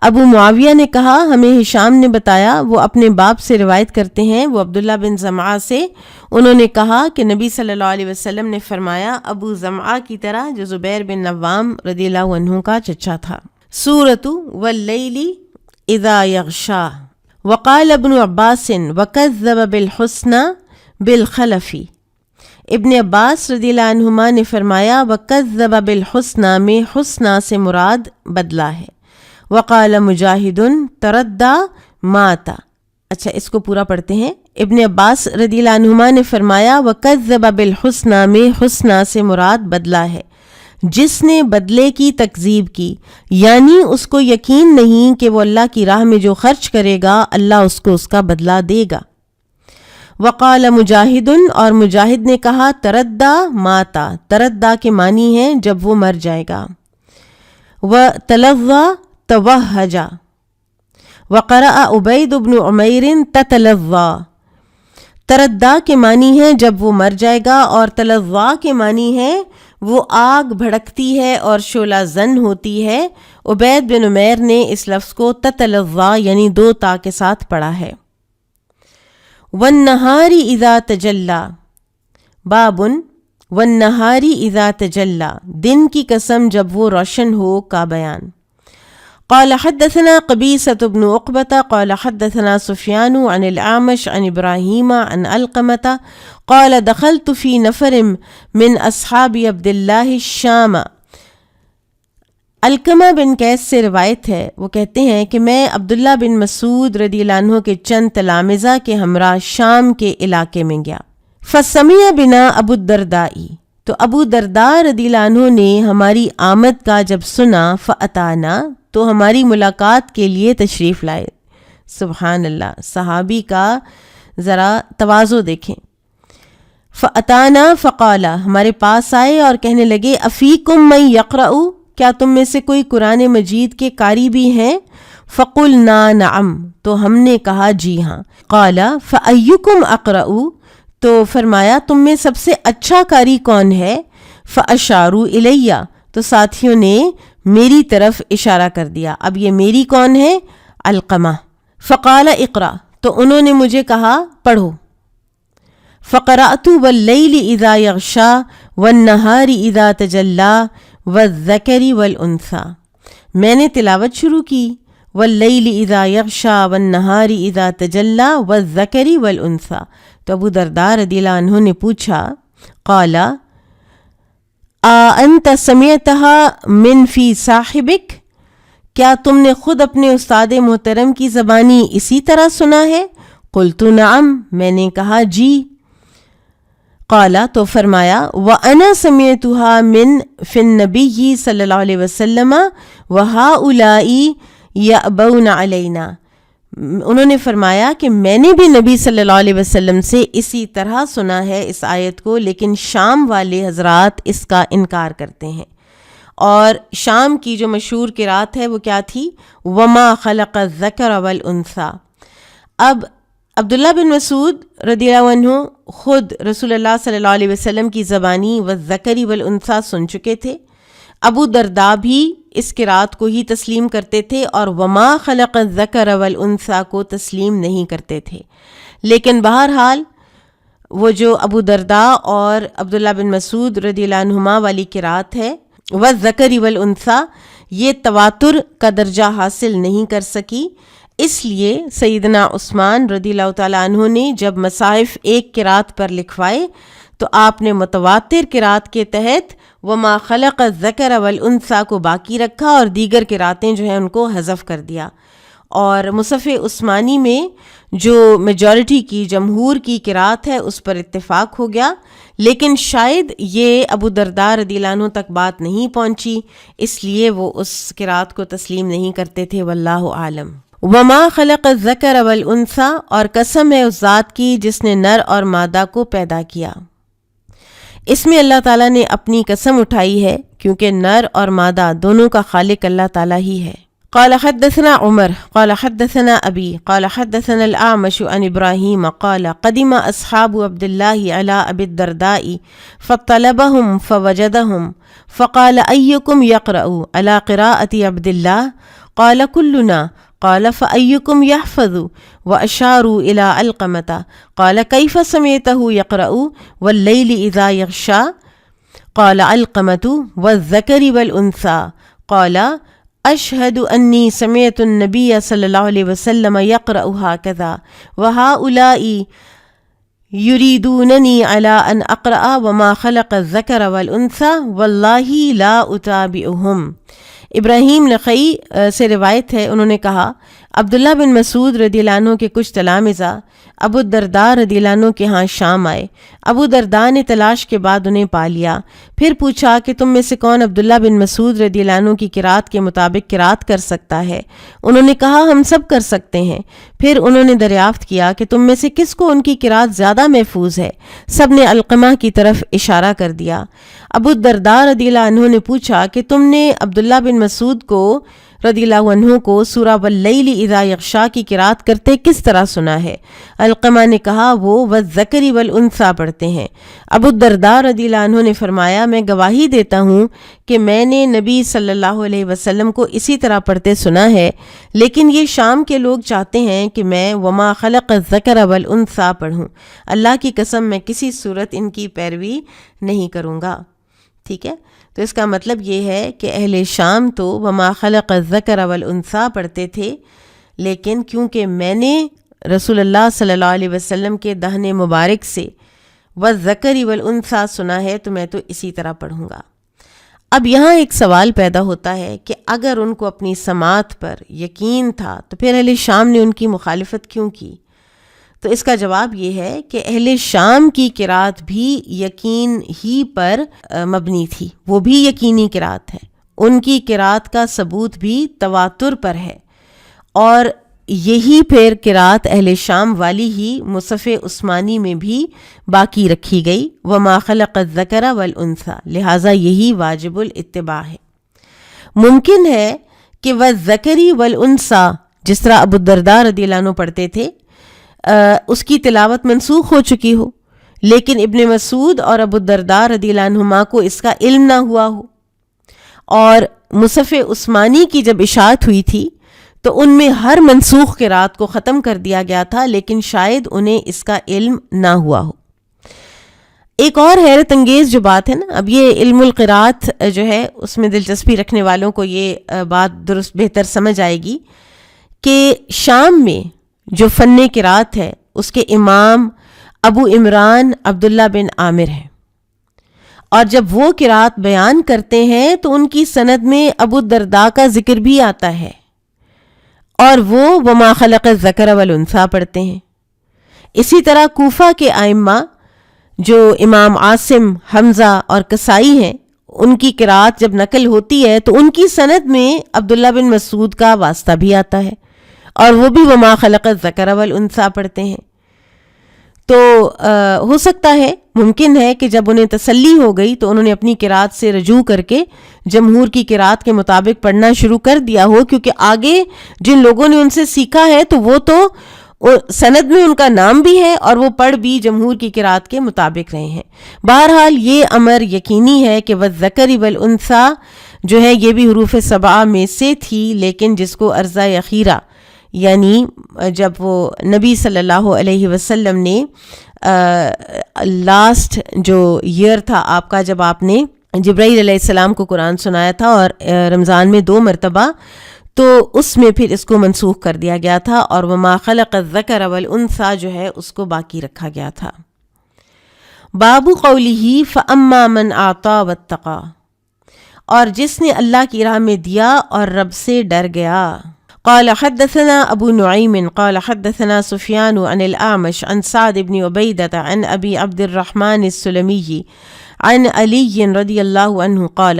ابو معاویہ نے کہا، ہمیں ہشام نے بتایا، وہ اپنے باپ سے روایت کرتے ہیں، وہ عبداللہ بن زمعہ سے، انہوں نے کہا کہ نبی صلی اللہ علیہ وسلم نے فرمایا ابو زمعہ کی طرح جو زبیر بن عوام رضی اللہ عنہ کا چچا تھا۔ سورۃ واللیل اذا یغشا، وقال ابن عباس وکذب بالحسنى بالخلف، ابن عباس رضی اللہ عنہما نے فرمایا وکذب بالحسنى میں حسنہ سے مراد بدلہ ہے۔ وقال مجاہد تردى مات، اچھا اس کو پورا پڑھتے ہیں۔ ابن عباس رضی اللہ عنہما نے فرمایا وکذب بالحسنى میں حسنہ سے مراد بدلہ ہے، جس نے بدلے کی تکذیب کی، یعنی اس کو یقین نہیں کہ وہ اللہ کی راہ میں جو خرچ کرے گا اللہ اس کو اس کا بدلہ دے گا۔ وقال مجاہد، اور مجاہد نے کہا تردّا ماتا، تردّا کے معنی ہے جب وہ مر جائے گا۔ وتلظّى توہجا، وقرأ عبید بن عمیر تتلظّى، تردّا کے معنی ہے جب وہ مر جائے گا، اور تلظّى کے معنی ہے وہ آگ بھڑکتی ہے اور شعلہ زن ہوتی ہے۔ عبید بن عمیر نے اس لفظ کو تتلظّى یعنی 2 تا کے ساتھ پڑھا ہے۔ والنہار اذا تجلی، باب والنہار اذا تجلی، دن کی قسم جب وہ روشن ہو کا بیان۔ قال حدثنا قبیصة بن عقبة قال حدثنا سفیان عن الأعمش عن إبراہیم عن علقمة قال دخلت في نفر من اصحاب عبد اللہ الشام، علقمہ بن قیس سے روایت ہے، وہ کہتے ہیں کہ میں عبداللہ بن مسعود رضی اللہ عنہ کے چند تلامذہ کے ہمراہ شام کے علاقے میں گیا۔ فسمع بنا ابو الدرداء، تو ابو درداء رضی اللہ عنہ نے ہماری آمد کا جب سنا، فاتانا، تو ہماری ملاقات کے لیے تشریف لائے۔ سبحان اللہ، صحابی کا ذرا تواضع دیکھیں۔ فاتانا فقال، ہمارے پاس آئے اور کہنے لگے افیکم من یقرأ، کیا تم میں سے کوئی قرآن مجید کے قاری بھی ہیں؟ فقلنا نعم، تو ہم نے کہا جی ہاں۔ قال فأیکم اقرأ، تو فرمایا تم میں سب سے اچھا قاری کون ہے؟ فاشاروا الی، تو ساتھیوں نے میری طرف اشارہ کر دیا۔ اب یہ میری کون ہے؟ علقمہ۔ فقال اقرأ، تو انہوں نے مجھے کہا پڑھو۔ فقرأت واللیل اذا یغشا والنہار اذا تجلی والذکر والانثی، میں نے تلاوت شروع کی، واللیل اذا یغشا والنہار اذا تجلی والذکر والانثی۔ تو ابو درداء رضی اللہ عنہ نے پوچھا، قال انت سمعتها من فی صاحبک، کیا تم نے خود اپنے استاد محترم کی زبانی اسی طرح سنا ہے؟ قلت نعم، میں نے کہا جی۔ قال، تو فرمایا وَأَنَا سَمِعْتُهَا مِن فِي النَّبِيِّ صلی اللہ علیہ وسلم وَهَؤُلَاءِ يَأْبَوْنَ عَلَيْنَا، انہوں نے فرمایا کہ میں نے بھی نبی صلی اللہ علیہ وسلم سے اسی طرح سنا ہے اس آیت کو، لیکن شام والے حضرات اس کا انکار کرتے ہیں۔ اور شام کی جو مشہور قرات ہے وہ کیا تھی؟ وَمَا خَلَقَ الذَّكَرَ وَالْأُنثَى۔ اب عبداللہ بن مسعود رضی اللہ عنہ خود رسول اللہ صلی اللہ علیہ وسلم کی زبانی والذکر والانثیٰ سن چکے تھے، ابو درداء بھی اس قرات کو ہی تسلیم کرتے تھے اور وما خلق الذکر والانثیٰ کو تسلیم نہیں کرتے تھے۔ لیکن بہرحال وہ جو ابو درداء اور عبداللہ بن مسعود رضی اللہ عنہما والی قرات ہے والذکر والانثیٰ، یہ تواتر کا درجہ حاصل نہیں کر سکی، اس لیے سیدنا عثمان رضی اللہ تعالیٰ عنہ نے جب مصاحف ایک قرات پر لکھوائے تو آپ نے متواتر قرات کے تحت وما خلق الذکر والانثیٰ کو باقی رکھا اور دیگر قراتیں جو ہیں ان کو حذف کر دیا، اور مصحف عثمانی میں جو میجورٹی کی جمہور کی قرات ہے اس پر اتفاق ہو گیا، لیکن شاید یہ ابو درداء رضی اللہ عنہ تک بات نہیں پہنچی، اس لیے وہ اس قرات کو تسلیم نہیں کرتے تھے، واللہ عالم۔ وما خلق الذکر والانثیٰ، اور قسم ہے اس ذات کی جس نے نر اور مادہ کو پیدا کیا۔ اس میں اللہ تعالیٰ نے اپنی قسم اٹھائی ہے کیونکہ نر اور مادہ دونوں کا خالق اللہ تعالیٰ ہی ہے۔ قال حدثنا عمر قال حدثنا ابی قال حدثنا الاعمش عن ابراہیم قال قدم اصحاب عبد اللہ علی ابی الدرداء فطلبهم فوجدهم فقال ایکم یقرأ علی قراءة عبد اللہ قال کلنا قال فأيكم يحفظ وأشاروا إلى علقمة قال كيف سمعته يقرأ والليل إذا يغشى قال علقمة والذكر والأنثى قال أشهد أني سمعت النبي صلى الله عليه وسلم يقرأ هكذا وهؤلاء يريدونني على أن أقرأ وما خلق الذكر والأنثى والله لا أتابعهم۔ ابراہیم نخعی سے روایت ہے، انہوں نے کہا عبداللہ بن مسعود رضی اللہ عنہ کے کچھ تلامذہ ابو الدرداء رضی اللہ عنہ کے ہاں شام آئے۔ ابو درداء نے تلاش کے بعد انہیں پا لیا، پھر پوچھا کہ تم میں سے کون عبداللہ بن مسعود رضی اللہ عنہ کی قرات کے مطابق قرات کر سکتا ہے؟ انہوں نے کہا ہم سب کر سکتے ہیں۔ پھر انہوں نے دریافت کیا کہ تم میں سے کس کو ان کی قرات زیادہ محفوظ ہے؟ سب نے علقمہ کی طرف اشارہ کر دیا۔ ابو الدرداء رضی اللہ عنہ نے پوچھا کہ تم نے عبداللہ بن مسعود کو رضی اللہ عنہ کو سورہ واللیل اذا یغشا کی قرات کرتے کس طرح سنا ہے؟ علقمہ نے کہا وہ والذکر والانثیٰ پڑھتے ہیں۔ ابو الدرداء رضی اللہ عنہ نے فرمایا میں گواہی دیتا ہوں کہ میں نے نبی صلی اللہ علیہ وسلم کو اسی طرح پڑھتے سنا ہے، لیکن یہ شام کے لوگ چاہتے ہیں کہ میں وما خلق الذکر والانثیٰ پڑھوں۔ اللہ کی قسم میں کسی صورت ان کی پیروی نہیں کروں گا۔ ٹھیک ہے، تو اس کا مطلب یہ ہے کہ اہل شام تو وما خلق الذکر والانثیٰ پڑھتے تھے، لیکن کیونکہ میں نے رسول اللہ صلی اللہ علیہ وسلم کے دہن مبارک سے والذکر والانثیٰ سنا ہے تو میں تو اسی طرح پڑھوں گا۔ اب یہاں ایک سوال پیدا ہوتا ہے کہ اگر ان کو اپنی سماعت پر یقین تھا تو پھر اہل شام نے ان کی مخالفت کیوں کی؟ تو اس کا جواب یہ ہے کہ اہل شام کی قرات بھی یقین ہی پر مبنی تھی، وہ بھی یقینی قرات ہے، ان کی قرات کا ثبوت بھی تواتر پر ہے، اور یہی پھر قرات اہل شام والی ہی مصحف عثمانی میں بھی باقی رکھی گئی، وما خلق الذکر والانثیٰ، لہٰذا یہی واجب الاتباع ہے۔ ممکن ہے کہ والذکری والانثی، جس طرح ابو الدرداء رضی اللہ عنہ پڑھتے تھے، اس کی تلاوت منسوخ ہو چکی ہو، لیکن ابن مسعود اور ابو الدرداء رضی اللہ عنہما کو اس کا علم نہ ہوا ہو، اور مصحف عثمانی کی جب اشاعت ہوئی تھی تو ان میں ہر منسوخ قرات کو ختم کر دیا گیا تھا، لیکن شاید انہیں اس کا علم نہ ہوا ہو۔ ایک اور حیرت انگیز جو بات ہے نا، اب یہ علم القرات جو ہے اس میں دلچسپی رکھنے والوں کو یہ بات درست بہتر سمجھ آئے گی کہ شام میں جو فن قرات ہے اس کے امام ابو عمران عبداللہ بن عامر ہیں، اور جب وہ قرات بیان کرتے ہیں تو ان کی سند میں ابو الدرداء کا ذکر بھی آتا ہے، اور وہ وما خلق الذکر والانثی پڑھتے ہیں۔ اسی طرح کوفہ کے ائمہ جو امام عاصم، حمزہ اور کسائی ہیں، ان کی قرات جب نقل ہوتی ہے تو ان کی سند میں عبداللہ بن مسعود کا واسطہ بھی آتا ہے، اور وہ بھی وما خلق الذکر والانثی پڑھتے ہیں۔ تو ہو سکتا ہے، ممکن ہے کہ جب انہیں تسلی ہو گئی تو انہوں نے اپنی قرات سے رجوع کر کے جمہور کی قرات کے مطابق پڑھنا شروع کر دیا ہو، کیونکہ آگے جن لوگوں نے ان سے سیکھا ہے تو وہ تو سند میں ان کا نام بھی ہے اور وہ پڑھ بھی جمہور کی قرات کے مطابق رہے ہیں۔ بہرحال یہ امر یقینی ہے کہ والذکر والانثی جو ہے یہ بھی حروف سبعہ میں سے تھی، لیکن جس کو عرضہ اخیرہ، یعنی جب وہ نبی صلی اللہ علیہ وسلم نے لاسٹ جو ایئر تھا آپ کا، جب آپ نے جبرائیل علیہ السلام کو قرآن سنایا تھا اور رمضان میں 2 مرتبہ، تو اس میں پھر اس کو منسوخ کر دیا گیا تھا، اور وما خلق الذکر والانثی جو ہے اس کو باقی رکھا گیا تھا۔ باب قولہ فاما من اعطی واتقی، اور جس نے اللہ کی راہ میں دیا اور رب سے ڈر گیا۔ قال حدثنا ابو نعیم قال حدثنا سفیان عن الاعمش عن سعد بن عبیدۃ عن ابی عبد الرحمن السلمی عن علی رضی اللہ عنہ قال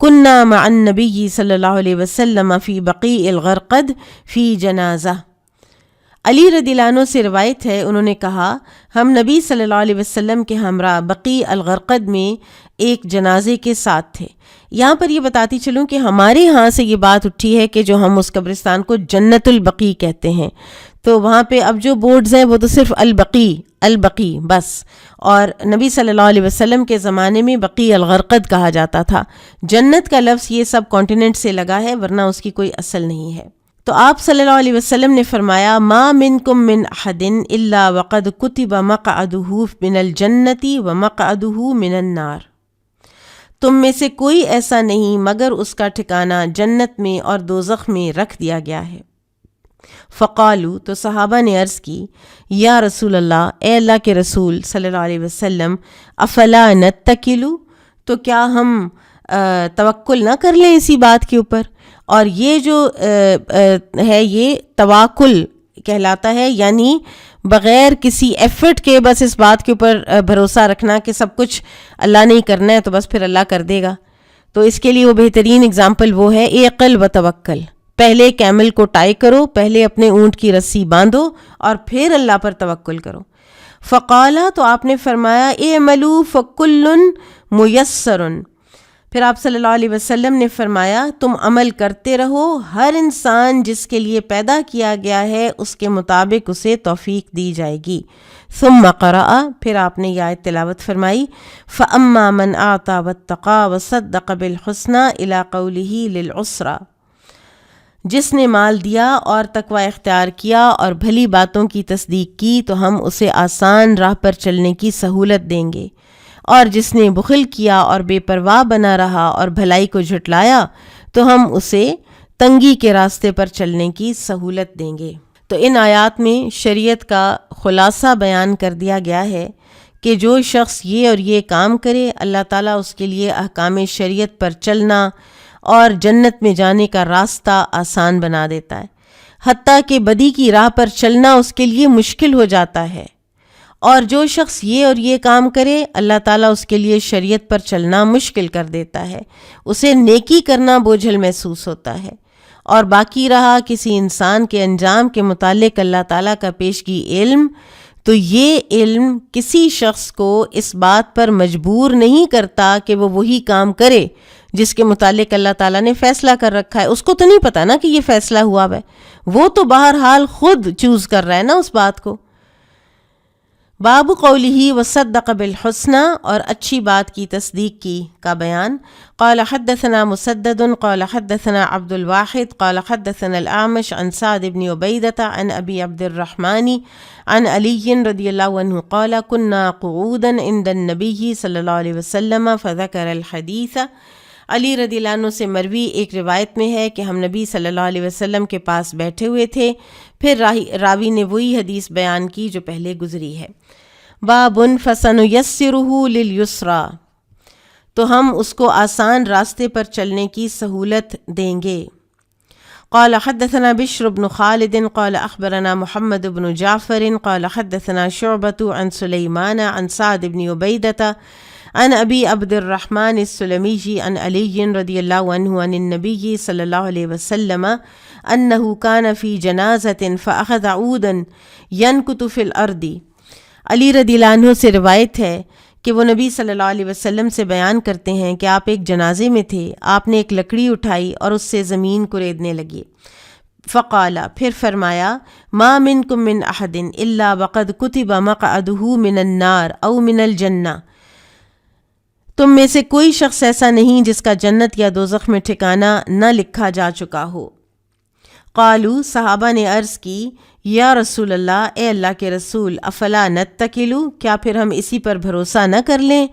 كنا مع النبی صلی اللہ علیہ وسلم فی بقیع الغرقد فی جنازہ۔ علی رضی اللہ عنہ سے روایت ہے، انہوں نے کہا ہم نبی صلی اللہ علیہ وسلم کے ہمراہ بقیع الغرقد میں ایک جنازے کے ساتھ تھے۔ یہاں پر یہ بتاتی چلوں کہ ہمارے ہاں سے یہ بات اٹھی ہے کہ جو ہم اس قبرستان کو جنت البقیع کہتے ہیں، تو وہاں پہ اب جو بورڈز ہیں وہ تو صرف البقیع بس، اور نبی صلی اللہ علیہ وسلم کے زمانے میں بقیع الغرقد کہا جاتا تھا۔ جنت کا لفظ یہ سب کانٹیننٹ سے لگا ہے، ورنہ اس کی کوئی اصل نہیں ہے۔ تو آپ صلی اللہ علیہ وسلم نے فرمایا ما منکم من احد الا وقد کتب مقعدہ من الجنۃ ومقعدہ من النار، تم میں سے کوئی ایسا نہیں مگر اس کا ٹھکانہ جنت میں اور دوزخ میں رکھ دیا گیا ہے۔ فقالو، تو صحابہ نے عرض کی یا رسول اللہ، اے اللہ کے رسول صلی اللہ علیہ وسلم، افلا نتکلو، تو کیا ہم توکل نہ کر لیں اسی بات کے اوپر؟ اور یہ جو ہے یہ تواکل کہلاتا ہے، یعنی بغیر کسی ایفرٹ کے بس اس بات کے اوپر بھروسہ رکھنا کہ سب کچھ اللہ نے ہی کرنا ہے تو بس پھر اللہ کر دے گا۔ تو اس کے لیے وہ بہترین اگزامپل وہ ہے اعقل و توکل، پہلے کیمل کو ٹائی کرو، پہلے اپنے اونٹ کی رسی باندھو اور پھر اللہ پر توکل کرو۔ فقالا، تو آپ نے فرمایا اعملوا فکل میسر، پھر آپ صلی اللہ علیہ وسلم نے فرمایا تم عمل کرتے رہو، ہر انسان جس کے لیے پیدا کیا گیا ہے اس کے مطابق اسے توفیق دی جائے گی۔ ثم قرأ، پھر آپ نے یہ آیت تلاوت فرمائی فَأَمَّا مَنْ أَعْطَى وَاتَّقَى وَصَدَّقَ بِالْحُسْنَى إِلَىٰ قَوْلِهِ لِلْعُسْرَى، جس نے مال دیا اور تقوی اختیار کیا اور بھلی باتوں کی تصدیق کی تو ہم اسے آسان راہ پر چلنے کی سہولت دیں گے، اور جس نے بخل کیا اور بے پرواہ بنا رہا اور بھلائی کو جھٹلایا تو ہم اسے تنگی کے راستے پر چلنے کی سہولت دیں گے۔ تو ان آیات میں شریعت کا خلاصہ بیان کر دیا گیا ہے کہ جو شخص یہ اور یہ کام کرے، اللہ تعالیٰ اس کے لیے احکام شریعت پر چلنا اور جنت میں جانے کا راستہ آسان بنا دیتا ہے، حتیٰ کہ بدی کی راہ پر چلنا اس کے لیے مشکل ہو جاتا ہے۔ اور جو شخص یہ اور یہ کام کرے، اللہ تعالیٰ اس کے لیے شریعت پر چلنا مشکل کر دیتا ہے، اسے نیکی کرنا بوجھل محسوس ہوتا ہے۔ اور باقی رہا کسی انسان کے انجام کے متعلق اللہ تعالیٰ کا پیشگی علم، تو یہ علم کسی شخص کو اس بات پر مجبور نہیں کرتا کہ وہ وہی کام کرے جس کے متعلق اللہ تعالیٰ نے فیصلہ کر رکھا ہے، اس کو تو نہیں پتا نا کہ یہ فیصلہ ہوا ہے، وہ تو بہرحال خود چوز کر رہا ہے نا اس بات کو۔ باب قولہ وصدق بالحسنى، اور اچھی بات کی تصدیق کی کا بیان۔ قال حدثنا مسدد قال حدثنا عبد الواحد قال حدثنا الأعمش عن سعد بن عبيدة عن أبي عبد الرحمن عن علي رضي الله عنه قال كنا قعودا عند النبي صلى الله عليه وسلم فذكر الحديث۔ علی رضی اللہ عنہ سے مروی ایک روایت میں ہے کہ ہم نبی صلی اللہ علیہ وسلم کے پاس بیٹھے ہوئے تھے، پھر راوی نے وہی حدیث بیان کی جو پہلے گزری ہے۔ باب فسنیسرہ للیسرا، تو ہم اس کو آسان راستے پر چلنے کی سہولت دیں گے۔ قال حدثنا بشر بن خالد قال اخبرنا محمد بن جعفر قال حدثنا شعبة عن سليمان عن سعد بن عبيدة عن ابی عبد الرحمن السلمی عن علی رضی اللہ عنہ عن النبی صلی اللہ علیہ وسلم انہ کان فی جنازۃ فاخذ عودا ینکت فی الارض۔ علی رضی اللہ عنہ سے روایت ہے کہ وہ نبی صلی اللہ علیہ وسلم سے بیان کرتے ہیں کہ آپ ایک جنازے میں تھے، آپ نے ایک لکڑی اٹھائی اور اس سے زمین کوریدنے لگے۔ فقال، پھر فرمایا، ما منکم من احد الا وقد کتب مقعدہ من النار او من الجنہ، تم میں سے کوئی شخص ایسا نہیں جس کا جنت یا دوزخ میں ٹھکانہ نہ لکھا جا چکا ہو۔ قالوا، صحابہ نے عرض کی، یا رسول اللہ، اے اللہ کے رسول، افلا نتکلوا، کیا پھر ہم اسی پر بھروسہ نہ کر لیں؟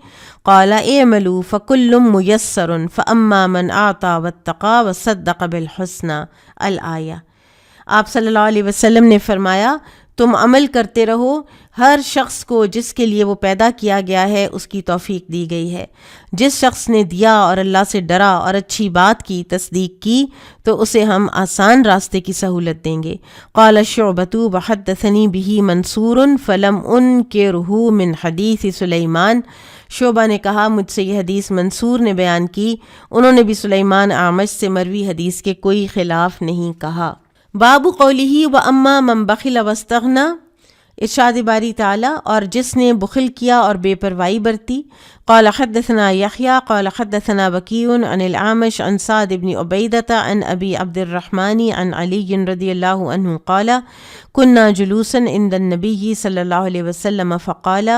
قال اعملوا فکل میسر فاما من اعطى واتقى وصدق بالحسنى الآیہ۔ آپ صلی اللہ علیہ وسلم نے فرمایا، تم عمل کرتے رہو، ہر شخص کو جس کے لیے وہ پیدا کیا گیا ہے اس کی توفیق دی گئی ہے۔ جس شخص نے دیا اور اللہ سے ڈرا اور اچھی بات کی تصدیق کی تو اسے ہم آسان راستے کی سہولت دیں گے۔ قال شعبۃ وحدثنی بہ منصور فلم انکرہ من حدیث سلیمان، شعبہ نے کہا، مجھ سے یہ حدیث منصور نے بیان کی، انہوں نے بھی سلیمان اعمش سے مروی حدیث کے کوئی خلاف نہیں کہا۔ باب قولہ واما من بخل واستغنی، ارشاد باری تعالیٰ، اور جس نے بخل کیا اور بے پرواہی برتی۔ قال حدثنا یحییٰ قال حدثنا وکیع عن الأعمش عن سعد بن عبیدة عن ابی عبد الرحمن عن علی رضی اللہ عنہ قال كنا جلوسا عند النبی صلی اللہ علیہ وسلم فقال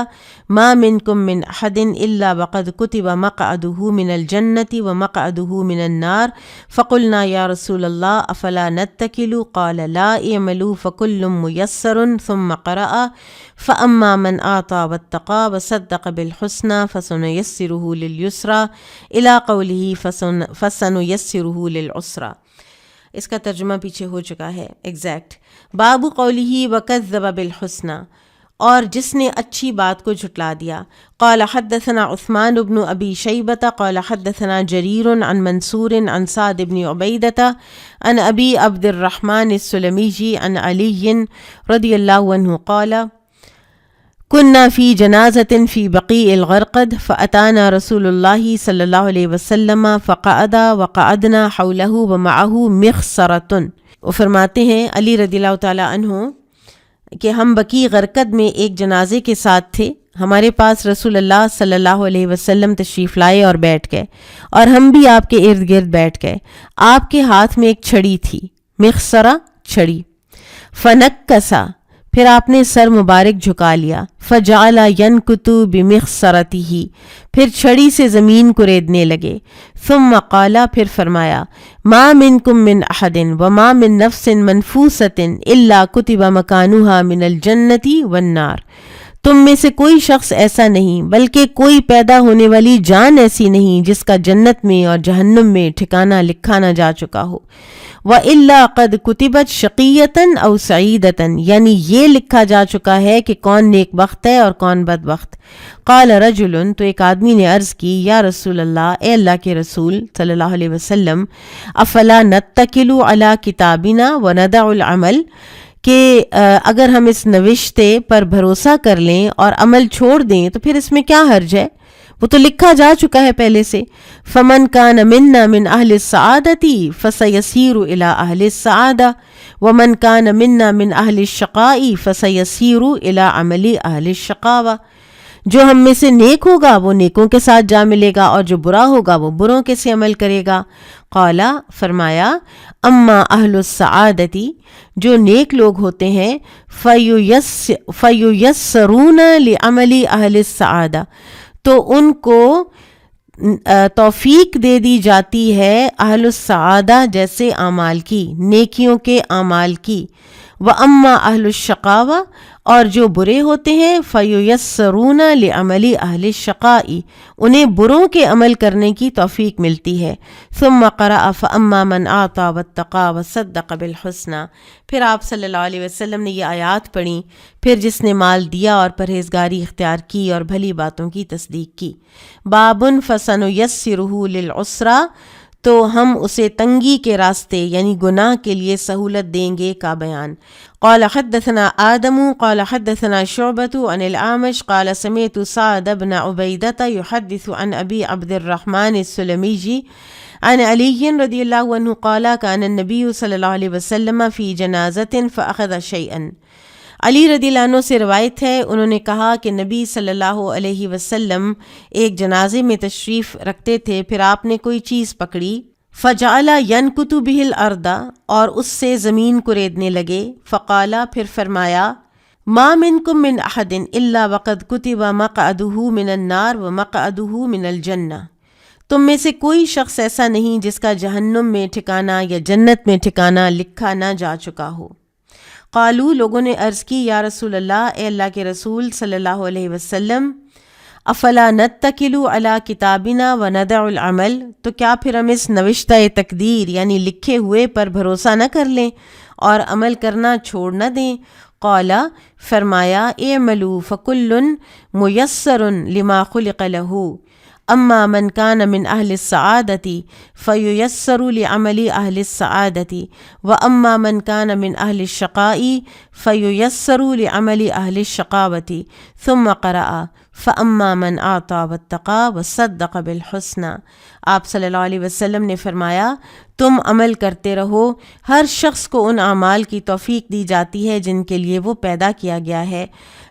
ما منکم من احد الا وقد كتب مقعده من الجنة ومقعده من النار فقلنا یا رسول اللہ افلا نتکل؟ قال لا، اعملوا فكل میسر، ثم قرأ فأما من أعطى واتقى وصدق بالحسنى فسنيسره لليسرى إلى قوله فسنيسره للعسرى۔ اس کا ترجمہ پیچھے ہو چکا ہے ایگزیکٹ۔ باب قولہ وکذب بالحسنى، اور جس نے اچھی بات کو جھٹلا دیا۔ قال حدثنا عثمان بن ابی شیبۃ قال حدثنا جریر عن منصور عن سعد بن عبیدۃ عن ابی عبد الرحمن السلمی عن علی رضی اللہ عنہ قال كنا في جنازة في بقيع الغرقد فأتانا رسول الله صلی اللہ علیہ وسلم فقعد وقعدنا حوله ومعه مخصرة۔ وہ فرماتے ہیں علی رضی اللہ تعالیٰ عنہ کہ ہم بقیع غرقد میں ایک جنازے کے ساتھ تھے، ہمارے پاس رسول اللہ صلی اللہ علیہ وسلم تشریف لائے اور بیٹھ گئے، اور ہم بھی آپ کے ارد گرد بیٹھ گئے۔ آپ کے ہاتھ میں ایک چھڑی تھی، مخصرہ چھڑی۔ فنکسا، پھر آپ نے سر مبارک جھکا لیا۔ فجعل ینکت بمخصرتہ، پھر چھڑی سے زمین کوریدنے لگے۔ ثم قال، پھر فرمایا، ما منکم من احد وما من نفس منفوسۃ الا کتب مکانها من الجنۃ والنار، تم میں سے کوئی شخص ایسا نہیں بلکہ کوئی پیدا ہونے والی جان ایسی نہیں جس کا جنت میں اور جہنم میں ٹھکانہ لکھا نہ جا چکا ہو۔ وَإِلَّا قَدْ كُتِبَتْ شَقِيَّةً أَوْ سَعِيدَةً، یعنی یہ لکھا جا چکا ہے کہ کون نیک بخت ہے اور کون بد بخت۔ قال رجل، تو ایک آدمی نے عرض کی، یا رسول اللہ، اے اللہ کے رسول صلی اللہ علیہ وسلم، افلا نتکل علی کتابنا وندع العمل، کہ اگر ہم اس نوشتے پر بھروسہ کر لیں اور عمل چھوڑ دیں تو پھر اس میں کیا حرج ہے، وہ تو لکھا جا چکا ہے پہلے سے۔ فمن کان منا من اہل السعادۃ فسیسیر الی اہل السعادہ ومن کان منا من اہل الشقاء فسیسیر الی عمل اہل الشقاوہ، جو ہم میں سے نیک ہوگا وہ نیکوں کے ساتھ جا ملے گا، اور جو برا ہوگا وہ بروں کے سے عمل کرے گا۔ قال فرمایا اما اہل السعادتی، جو نیک لوگ ہوتے ہیں، فییسرون لعمل اہل السعادہ، تو ان کو توفیق دے دی جاتی ہے اہل السعادہ جیسے اعمال کی، نیکیوں کے اعمال کی۔ وَأَمَّا أَهْلُ الشَّقَاوَةِ، اور جو برے ہوتے ہیں، فَيُيَسَّرُونَ لِعَمَلِ أَهْلِ الشَّقَاءِ، انہیں بروں کے عمل کرنے کی توفیق ملتی ہے۔ ثُمَّ قَرَأَ فَأَمَّا مَنْ أَعْطَى وَاتَّقَى وَصَدَّقَ بِالْحُسْنَى، پھر آپ صلی اللہ علیہ وسلم نے یہ آیات پڑھیں، پھر جس نے مال دیا اور پرہیزگاری اختیار کی اور بھلی باتوں کی تصدیق کی۔ بابٌ فَسَنُيَسِّرُهُ لِلْعُسْرَىٰ، تو ہم اسے تنگی کے راستے یعنی گناہ کے لیے سہولت دیں گے کا بیان۔ قال حدثنا آدم قال حدثنا شعبة عن الأعمش قال سمعت سعد بن عبيدة يحدث عن أبي عبد الرحمن السلمي عن علي رضي الله عنه قال كان النبي صلى الله عليه وسلم في جنازة فأخذ شيئا۔ علی رضی اللہ عنہ سے روایت ہے، انہوں نے کہا کہ نبی صلی اللہ علیہ وسلم ایک جنازے میں تشریف رکھتے تھے، پھر آپ نے کوئی چیز پکڑی، فجعل ینکت بہ الارض، اور اس سے زمین کو ریدنے لگے، فقال، پھر فرمایا، ما منکم من احد الا وقد کتب مقعدہ من النار ومقعدہ من الجنہ، تم میں سے کوئی شخص ایسا نہیں جس کا جہنم میں ٹھکانہ یا جنت میں ٹھکانہ لکھا نہ جا چکا ہو۔ قالو، لوگوں نے عرض کی، یا رسول اللہ، اے اللہ کے رسول صلی اللہ علیہ وسلم، افلا نتکل علی کتابنا وندع العمل، تو کیا پھر ہم اس نوشتہ تقدیر یعنی لکھے ہوئے پر بھروسہ نہ کر لیں اور عمل کرنا چھوڑ نہ دیں؟ قال، فرمایا، اعملوا فکل میسر لما خلق لہ، اما من کان من اہل السعادۃ فییسر لعمل اہل السعادۃ، واما من کان من اہل الشقاء فییسر لعمل اہل الشقاوۃ۔ ثم قرأ فاما من اعطى واتقى وصدق بالحسنى، آپ صلی اللہ علیہ وسلم نے فرمایا، تم عمل کرتے رہو، ہر شخص کو ان اعمال کی توفیق دی جاتی ہے جن کے لیے وہ پیدا کیا گیا ہے۔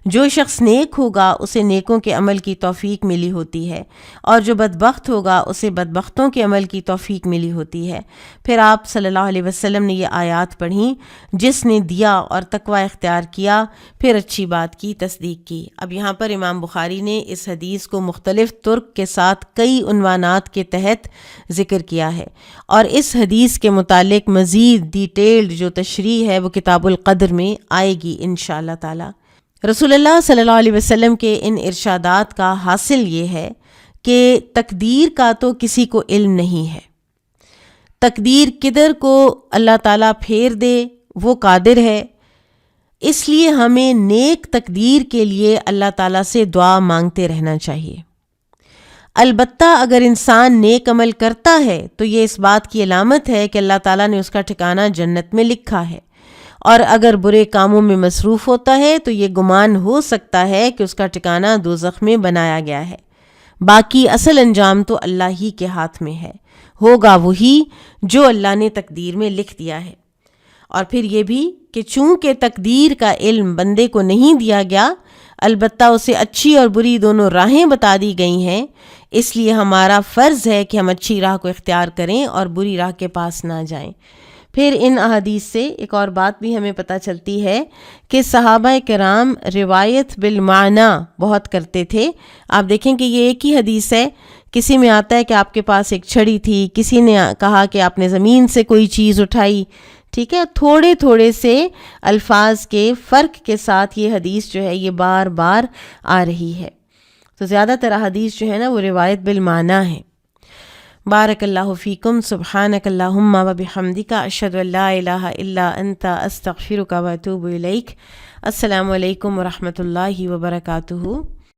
جو شخص نیک ہوگا اسے نیکوں کے عمل کی توفیق ملی ہوتی ہے، اور جو بدبخت ہوگا اسے بدبختوں کے عمل کی توفیق ملی ہوتی ہے۔ پھر آپ صلی اللہ علیہ وسلم نے یہ آیات پڑھیں، جس نے دیا اور تقوی اختیار کیا، پھر اچھی بات کی تصدیق کی۔ اب یہاں پر امام بخاری نے اس حدیث کو مختلف طرق کے ساتھ کئی عنوانات کے تحت ذکر کیا ہے، اور اس حدیث کے متعلق مزید ڈیٹیلڈ جو تشریح ہے وہ کتاب القدر میں آئے گی انشاءاللہ تعالی۔ رسول اللہ صلی اللہ علیہ وسلم کے ان ارشادات کا حاصل یہ ہے کہ تقدیر کا تو کسی کو علم نہیں ہے، تقدیر کدھر کو اللہ تعالیٰ پھیر دے وہ قادر ہے، اس لیے ہمیں نیک تقدیر کے لیے اللہ تعالیٰ سے دعا مانگتے رہنا چاہیے۔ البتہ اگر انسان نیک عمل کرتا ہے تو یہ اس بات کی علامت ہے کہ اللہ تعالیٰ نے اس کا ٹھکانہ جنت میں لکھا ہے، اور اگر برے کاموں میں مصروف ہوتا ہے تو یہ گمان ہو سکتا ہے کہ اس کا ٹھکانہ دوزخ میں بنایا گیا ہے۔ باقی اصل انجام تو اللہ ہی کے ہاتھ میں ہے، ہوگا وہی جو اللہ نے تقدیر میں لکھ دیا ہے۔ اور پھر یہ بھی کہ چونکہ تقدیر کا علم بندے کو نہیں دیا گیا، البتہ اسے اچھی اور بری دونوں راہیں بتا دی گئی ہیں، اس لیے ہمارا فرض ہے کہ ہم اچھی راہ کو اختیار کریں اور بری راہ کے پاس نہ جائیں۔ پھر ان احادیث سے ایک اور بات بھی ہمیں پتہ چلتی ہے کہ صحابہ کرام روایت بالمعنی بہت کرتے تھے۔ آپ دیکھیں کہ یہ ایک ہی حدیث ہے، کسی میں آتا ہے کہ آپ کے پاس ایک چھڑی تھی، کسی نے کہا کہ آپ نے زمین سے کوئی چیز اٹھائی، ٹھیک ہے، تھوڑے تھوڑے سے الفاظ کے فرق کے ساتھ یہ حدیث جو ہے یہ بار بار آ رہی ہے۔ تو زیادہ تر حدیث جو ہے نا وہ روایت بالمعنی ہے۔ بارک اللہ فیکم، سبحانک اللہم و بحمدک، اشہد ان لا الہ الا انت، استغفرک و اتوب الیک۔ السلام علیکم ورحمۃ اللہ وبرکاتہ۔